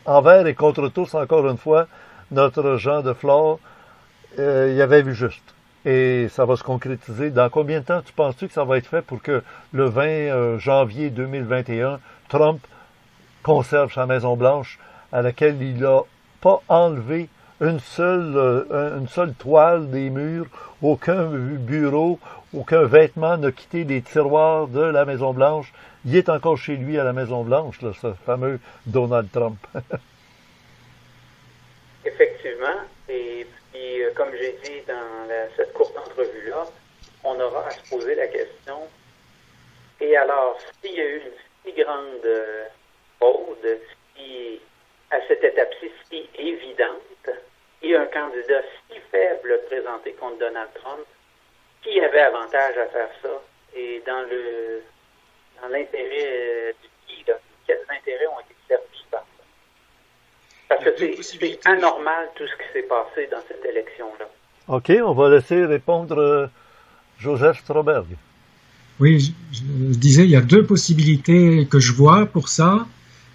envers et contre tous, encore une fois, notre Jean de Flore, il avait vu juste. Et ça va se concrétiser. Dans combien de temps tu penses-tu que ça va être fait pour que le 20 janvier 2021, Trump conserve sa Maison-Blanche à laquelle il n'a pas enlevé une seule toile des murs, aucun bureau, aucun vêtement n'a quitté des tiroirs de la Maison-Blanche. Il est encore chez lui à la Maison-Blanche, là, ce fameux Donald Trump. Effectivement. Et puis, comme j'ai dit dans cette courte entrevue-là, on aura à se poser la question. Et alors, s'il y a eu une si grande fraude, si à cette étape-ci si évidente, et un candidat si faible présenté contre Donald Trump, qui avait avantage à faire ça? Et dans l'intérêt du qui, là, quels intérêts ont été servis par ça? Parce que c'est anormal tout ce qui s'est passé dans cette élection-là. OK, on va laisser répondre Joseph Stroberg. Oui, je disais, il y a deux possibilités que je vois pour ça,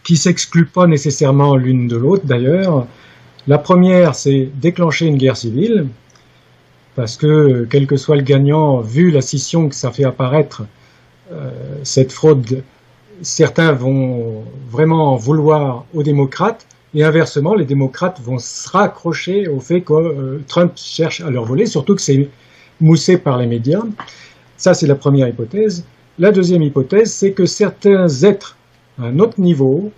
qui ne s'excluent pas nécessairement l'une de l'autre d'ailleurs. La première, c'est déclencher une guerre civile, parce que, quel que soit le gagnant, vu la scission que ça fait apparaître, cette fraude, certains vont vraiment en vouloir aux démocrates, et inversement, les démocrates vont se raccrocher au fait que Trump cherche à leur voler, surtout que c'est moussé par les médias. Ça, c'est la première hypothèse. La deuxième hypothèse, c'est que certains êtres à un autre niveau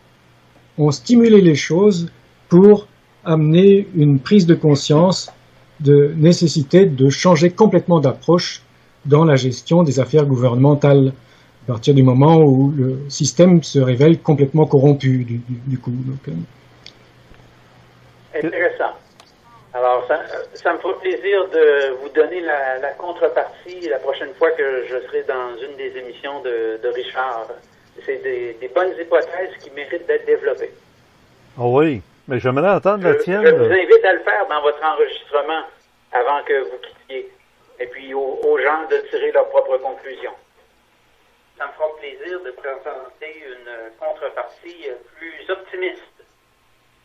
ont stimulé les choses pour amener une prise de conscience de nécessité de changer complètement d'approche dans la gestion des affaires gouvernementales À partir du moment où le système se révèle complètement corrompu, du coup. Donc, intéressant. Alors, ça me fera plaisir de vous donner la contrepartie la prochaine fois que je serai dans une des émissions de Richard. C'est des bonnes hypothèses qui méritent d'être développées. Ah oui, mais j'aimerais entendre la tienne. Je vous invite à le faire dans votre enregistrement avant que vous quittiez. Et puis aux gens de tirer leurs propres conclusions. Ça me fera plaisir de présenter une contrepartie plus optimiste.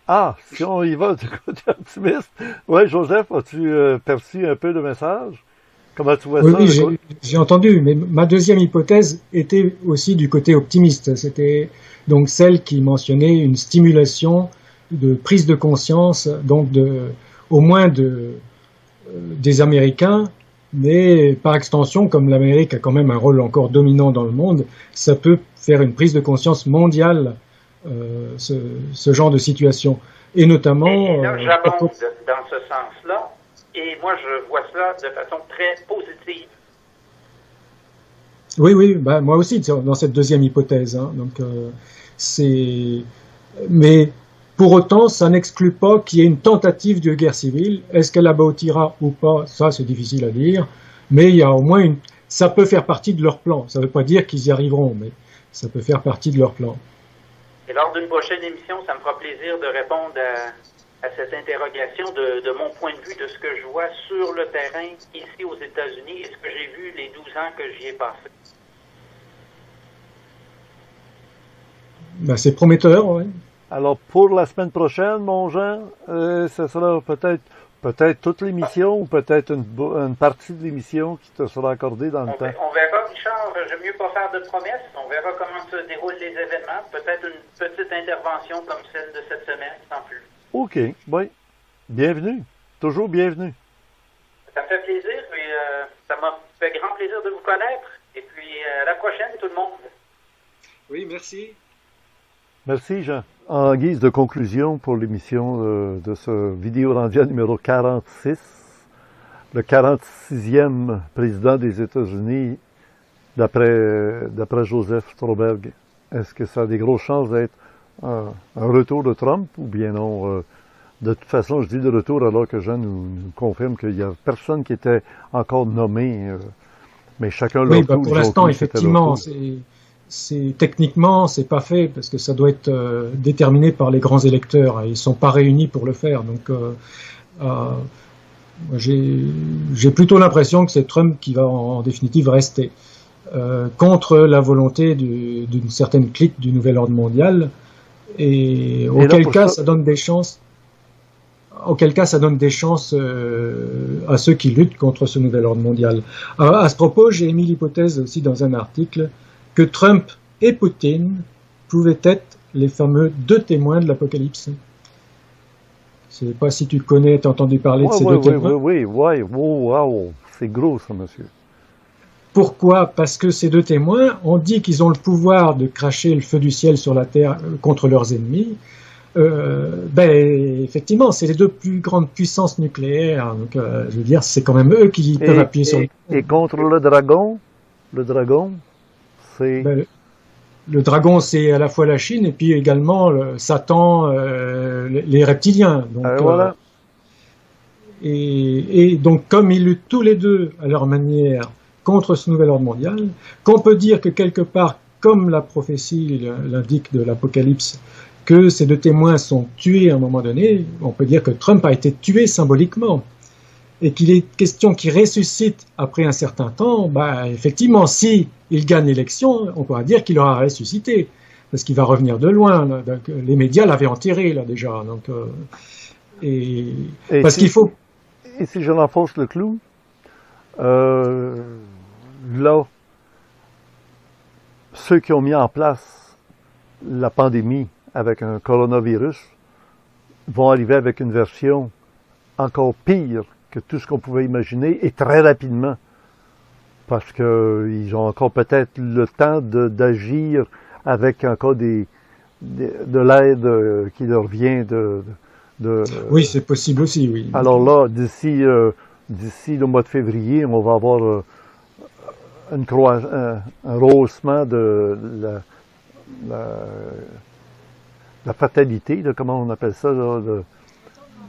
Ah, si on y va du côté optimiste. Oui, Joseph, as-tu perçu un peu le message? Comment tu vois ça? Oui, j'ai entendu, mais ma deuxième hypothèse était aussi du côté optimiste. C'était donc celle qui mentionnait une stimulation de prise de conscience, donc au moins des Américains, mais par extension, comme l'Amérique a quand même un rôle encore dominant dans le monde, ça peut faire une prise de conscience mondiale, ce genre de situation. Et notamment... Et là, j'abonde dans ce sens-là, et moi je vois cela de façon très positive. Oui, bah, moi aussi, dans cette deuxième hypothèse. Hein, donc, mais pour autant, ça n'exclut pas qu'il y ait une tentative de guerre civile. Est-ce qu'elle aboutira ou pas? Ça, c'est difficile à dire. Mais il y a au moins ça peut faire partie de leur plan. Ça ne veut pas dire qu'ils y arriveront, mais ça peut faire partie de leur plan. Et lors d'une prochaine émission, ça me fera plaisir de répondre à cette interrogation de mon point de vue, de ce que je vois sur le terrain ici aux États-Unis et ce que j'ai vu les 12 ans que j'y ai passé. Ben, c'est prometteur, oui. Alors, pour la semaine prochaine, mon Jean, ce sera peut-être toute l'émission ou peut-être une partie de l'émission qui te sera accordée dans le temps. On verra, Richard. J'aime mieux pas faire de promesses. On verra comment se déroulent les événements. Peut-être une petite intervention comme celle de cette semaine, sans plus. OK, oui. Bienvenue. Toujours bienvenue. Ça me fait plaisir et ça m'a fait grand plaisir de vous connaître. Et puis, à la prochaine, tout le monde. Oui, merci. Merci, Jean. En guise de conclusion pour l'émission de ce vidéo randia numéro 46, le 46e président des États-Unis, d'après Joseph Stroberg, est-ce que ça a des grosses chances d'être un retour de Trump ou bien non? De toute façon, je dis de retour alors que Jean nous confirme qu'il n'y a personne qui était encore nommé, mais chacun leur tour. Pour l'instant, effectivement, techniquement, c'est pas fait parce que ça doit être déterminé par les grands électeurs. Et ils sont pas réunis pour le faire. Donc, j'ai plutôt l'impression que c'est Trump qui va en définitive rester contre la volonté d'une certaine clique du nouvel ordre mondial. Et auquel cas, ça donne des chances. Auquel cas, ça donne des chances à ceux qui luttent contre ce nouvel ordre mondial. À ce propos, j'ai émis l'hypothèse aussi dans un article que Trump et Poutine pouvaient être les fameux deux témoins de l'Apocalypse. Je ne sais pas si tu connais, tu as entendu parler de ces deux témoins. Oui, wow, c'est gros ça, monsieur. Pourquoi? Parce que ces deux témoins ont dit qu'ils ont le pouvoir de cracher le feu du ciel sur la terre contre leurs ennemis. Effectivement, c'est les deux plus grandes puissances nucléaires. Donc, je veux dire, c'est quand même eux qui peuvent appuyer sur le... Et contre le dragon, c'est... Le dragon, c'est à la fois la Chine et puis également Satan, les reptiliens. Donc, voilà. Et donc, comme ils luttent tous les deux à leur manière contre ce nouvel ordre mondial, qu'on peut dire que quelque part, comme la prophétie l'indique de l'Apocalypse, que ces deux témoins sont tués à un moment donné, on peut dire que Trump a été tué symboliquement. Et qu'il est question qu'il ressuscite après un certain temps, effectivement, si il gagne l'élection, on pourra dire qu'il aura ressuscité, parce qu'il va revenir de loin. Là. Donc, les médias l'avaient enterré là déjà. Donc, parce qu'il faut. Et si je l'enfonce le clou, là, ceux qui ont mis en place la pandémie avec un coronavirus vont arriver avec une version encore pire que tout ce qu'on pouvait imaginer et très rapidement parce qu'ils ont encore peut-être le temps d'agir avec encore de l'aide qui leur vient Oui, c'est possible aussi, oui. Alors là, d'ici le mois de février, on va avoir un rehaussement de la fatalité, là, comment on appelle ça, là,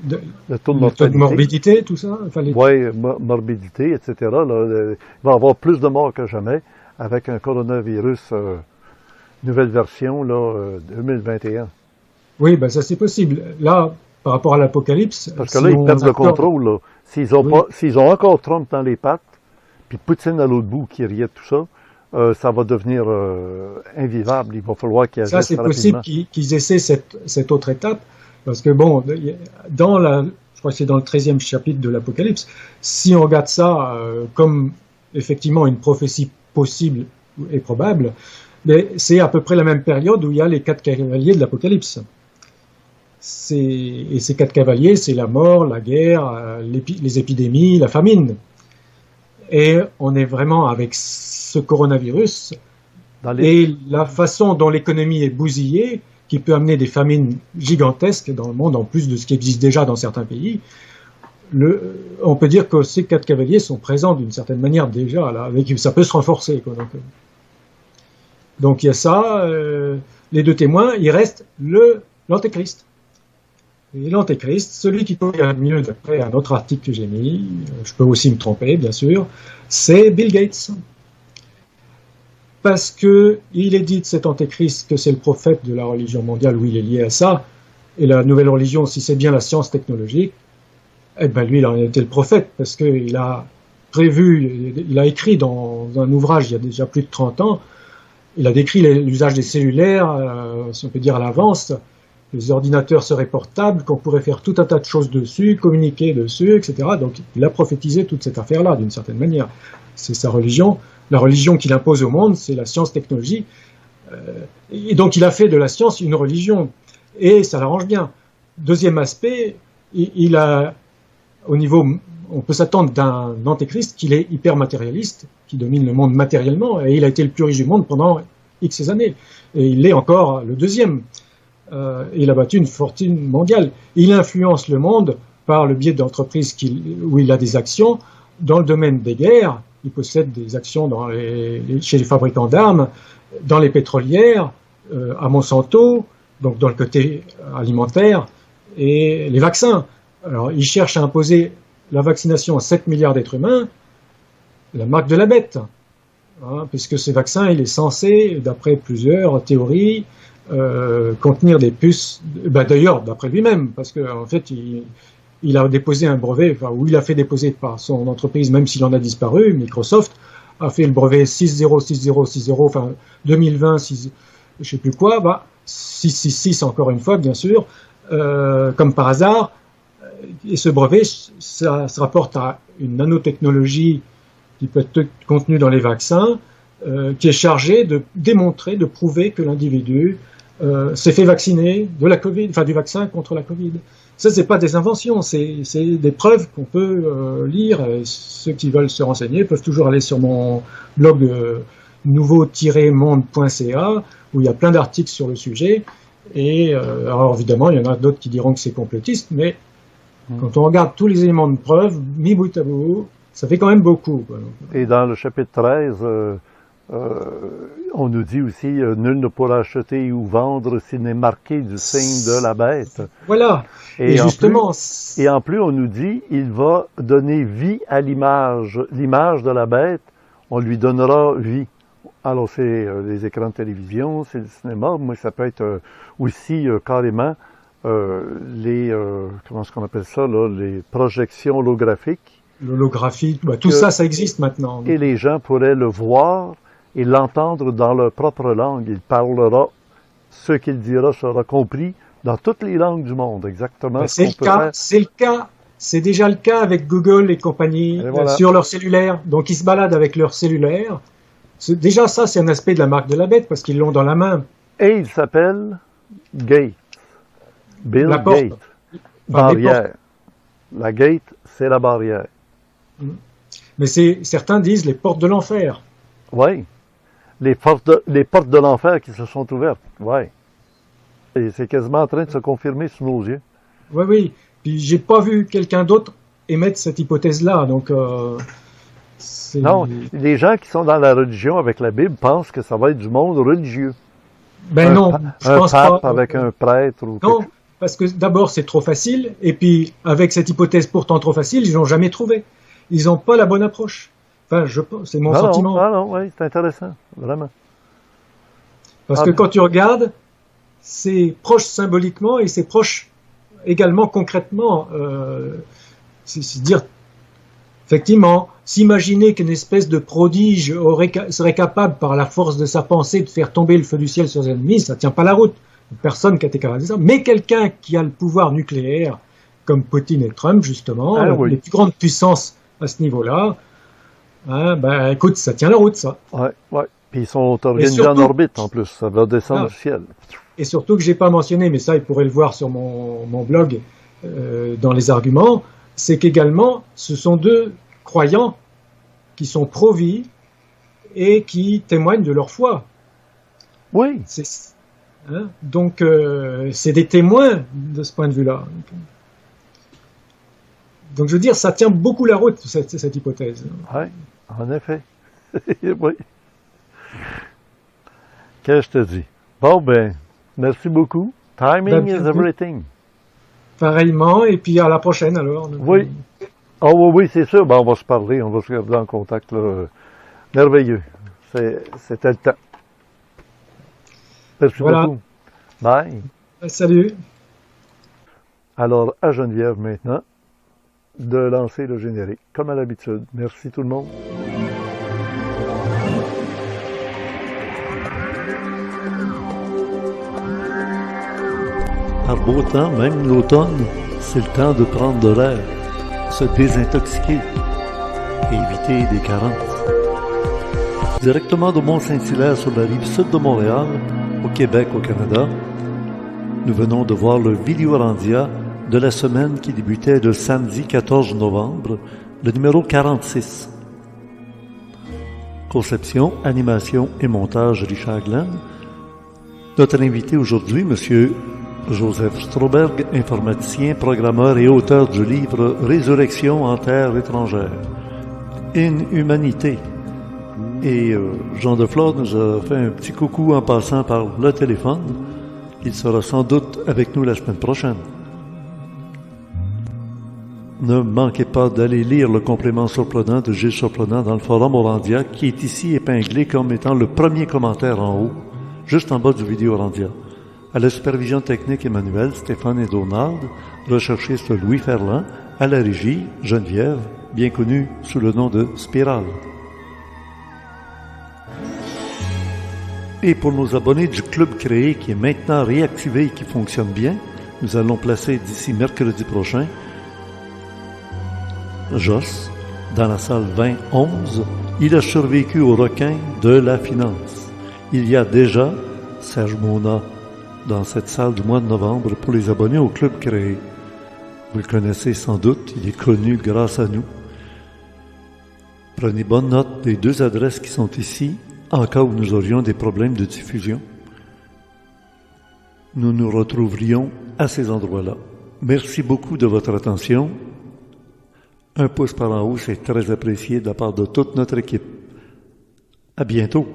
le taux de mortalité. Le taux de morbidité, tout ça? Oui, morbidité, etc. Là, il va y avoir plus de morts que jamais avec un coronavirus, nouvelle version, là, 2021. Oui, ben ça c'est possible. Là, par rapport à l'apocalypse... Parce que là, ils perdent le contrôle. Là. S'ils ont encore Trump dans les pattes, puis Poutine à l'autre bout qui riait de tout ça, ça va devenir invivable. Il va falloir qu'ils agissent rapidement. Ça, c'est possible qu'ils essaient cette autre étape, parce que bon, je crois que c'est dans le 13e chapitre de l'Apocalypse, si on regarde ça comme effectivement une prophétie possible et probable, mais c'est à peu près la même période où il y a les 4 cavaliers de l'Apocalypse. Et ces 4 cavaliers, c'est la mort, la guerre, les épidémies, la famine. Et on est vraiment avec ce coronavirus et la façon dont l'économie est bousillée, qui peut amener des famines gigantesques dans le monde, en plus de ce qui existe déjà dans certains pays. On peut dire que ces 4 cavaliers sont présents d'une certaine manière déjà, là, ça peut se renforcer, quoi. Donc il y a ça, les 2 témoins, il reste l'Antéchrist. Et l'Antéchrist, celui qui connaît mieux d'après un autre article que j'ai mis, je peux aussi me tromper bien sûr, c'est Bill Gates. Parce que il est dit de cet Antéchrist que c'est le prophète de la religion mondiale, où il est lié à ça, et la nouvelle religion, si c'est bien la science technologique, eh ben lui il en a été le prophète, parce qu'il a il a écrit dans un ouvrage il y a déjà plus de 30 ans, il a décrit l'usage des cellulaires, si on peut dire à l'avance, les ordinateurs seraient portables, qu'on pourrait faire tout un tas de choses dessus, communiquer dessus, etc. Donc il a prophétisé toute cette affaire-là, d'une certaine manière. C'est sa religion. La religion qu'il impose au monde, c'est la science-technologie. Et donc il a fait de la science une religion. Et ça l'arrange bien. Deuxième aspect, il a, au niveau, on peut s'attendre d'un antéchrist qu'il est hyper matérialiste, qui domine le monde matériellement, et il a été le plus riche du monde pendant X années. Et il l'est encore le deuxième. Il a battu une fortune mondiale. Il influence le monde par le biais d'entreprises où il a des actions. Dans le domaine des guerres, il possède des actions chez les fabricants d'armes, dans les pétrolières, à Monsanto, donc dans le côté alimentaire, et les vaccins. Alors, il cherche à imposer la vaccination à 7 milliards d'êtres humains, la marque de la bête, hein, puisque ce vaccin, il est censé, d'après plusieurs théories, contenir des puces, d'ailleurs, d'après lui-même, parce qu'en fait, il a déposé un brevet, ou il a fait déposer par son entreprise, même s'il en a disparu, Microsoft a fait le brevet 606060, enfin 2020, je sais plus quoi, 666 encore une fois, bien sûr, comme par hasard. Et ce brevet, ça se rapporte à une nanotechnologie qui peut être contenue dans les vaccins, qui est chargée de démontrer, de prouver que l'individu s'est fait vacciner de la Covid, enfin du vaccin contre la Covid. Ça, c'est pas des inventions, c'est des preuves qu'on peut lire. Et ceux qui veulent se renseigner peuvent toujours aller sur mon blog nouveau-monde.ca où il y a plein d'articles sur le sujet. Et alors évidemment, il y en a d'autres qui diront que c'est complotiste, mais quand on regarde tous les éléments de preuve, mis bout à bout, ça fait quand même beaucoup, quoi. Et dans le chapitre 13, on nous dit aussi nul ne pourra acheter ou vendre s'il n'est marqué du signe de la bête. Voilà. Et justement. Et en plus, on nous dit il va donner vie à l'image de la bête. On lui donnera vie. Alors c'est les écrans de télévision, c'est le cinéma, mais ça peut être aussi carrément comment est-ce qu'on appelle ça là, les projections holographiques. L'holographie, tout ça, ça existe maintenant. Et les gens pourraient le voir et l'entendre dans leur propre langue. Il parlera, ce qu'il dira sera compris dans toutes les langues du monde, exactement. C'est le cas, c'est déjà le cas avec Google et compagnie voilà. Sur leur cellulaire. Donc ils se baladent avec leur cellulaire. Déjà ça, c'est un aspect de la marque de la bête parce qu'ils l'ont dans la main. Et il s'appelle Gate. Bill Gates. Barrière. La gate, c'est la barrière. Mais certains disent les portes de l'enfer. Oui. Les portes de l'enfer qui se sont ouvertes. Oui. Et c'est quasiment en train de se confirmer sous nos yeux. Oui, oui. Puis j'ai pas vu quelqu'un d'autre émettre cette hypothèse-là. Donc Non, les gens qui sont dans la religion avec la Bible pensent que ça va être du monde religieux. Ben non, je pense pape pas. avec un prêtre ou Non, parce que d'abord c'est trop facile, et puis avec cette hypothèse pourtant trop facile, ils l'ont jamais trouvé. Ils n'ont pas la bonne approche. Enfin, c'est mon sentiment. Non, oui, c'est intéressant, vraiment. Parce que quand tu regardes, c'est proche symboliquement et c'est proche également concrètement. C'est dire, effectivement, s'imaginer qu'une espèce de prodige serait capable, par la force de sa pensée, de faire tomber le feu du ciel sur ses ennemis, ça tient pas la route. Personne qui a été capable de ça. Mais quelqu'un qui a le pouvoir nucléaire, comme Poutine et Trump, justement, les plus grandes puissances à ce niveau-là, ben, écoute, ça tient la route, ça. Ouais. Puis ils sont organisés en orbite, en plus. Ça va descendre du ciel. Et surtout que j'ai pas mentionné, mais ça, ils pourraient le voir sur mon blog, dans les arguments, c'est qu'également, ce sont deux croyants qui sont pro-vie et qui témoignent de leur foi. Oui. Donc, c'est des témoins de ce point de vue-là. Donc, je veux dire, ça tient beaucoup la route, cette hypothèse. Oui, en effet. Oui. Qu'est-ce que je te dis? Bon, ben, merci beaucoup. Timing is everything. Pareillement, et puis à la prochaine, alors. Oui. Oui, c'est sûr. Ben, on va se parler, on va se garder en contact, là. Merveilleux. C'était le temps. Merci beaucoup. Bye. Salut. Alors, à Geneviève maintenant, de lancer le générique, comme à l'habitude. Merci tout le monde. Par beau temps, même l'automne, c'est le temps de prendre de l'air, se désintoxiquer et éviter des carences. Directement de Mont-Saint-Hilaire sur la rive sud de Montréal, au Québec, au Canada, nous venons de voir le Vidéorandia de la semaine qui débutait le samedi 14 novembre, le numéro 46. Conception, animation et montage Richard Glenn. Notre invité aujourd'hui, M. Joseph Stroberg, informaticien, programmeur et auteur du livre Résurrection en terre étrangère. Inhumanité. Et Jean Deflore nous a fait un petit coucou en passant par le téléphone. Il sera sans doute avec nous la semaine prochaine. Ne manquez pas d'aller lire le complément surprenant de Gilles Surprenant dans le forum Orandia, qui est ici épinglé comme étant le premier commentaire en haut, juste en bas du vidéo Orandia. À la supervision technique et manuelle, Stéphane et Donald, recherchiste Louis Ferland, à la régie, Geneviève, bien connue sous le nom de Spirale. Et pour nos abonnés du club créé qui est maintenant réactivé et qui fonctionne bien, nous allons placer d'ici mercredi prochain Joss dans la salle 2011. Il a survécu au requin de la finance. Il y a déjà Serge Mona dans cette salle du mois de novembre pour les abonnés au club créé. Vous le connaissez sans doute, il est connu grâce à nous. Prenez bonne note des deux adresses qui sont ici, en cas où nous aurions des problèmes de diffusion. Nous nous retrouverions à ces endroits-là. Merci beaucoup de votre attention. Un pouce par en haut, c'est très apprécié de la part de toute notre équipe. À bientôt.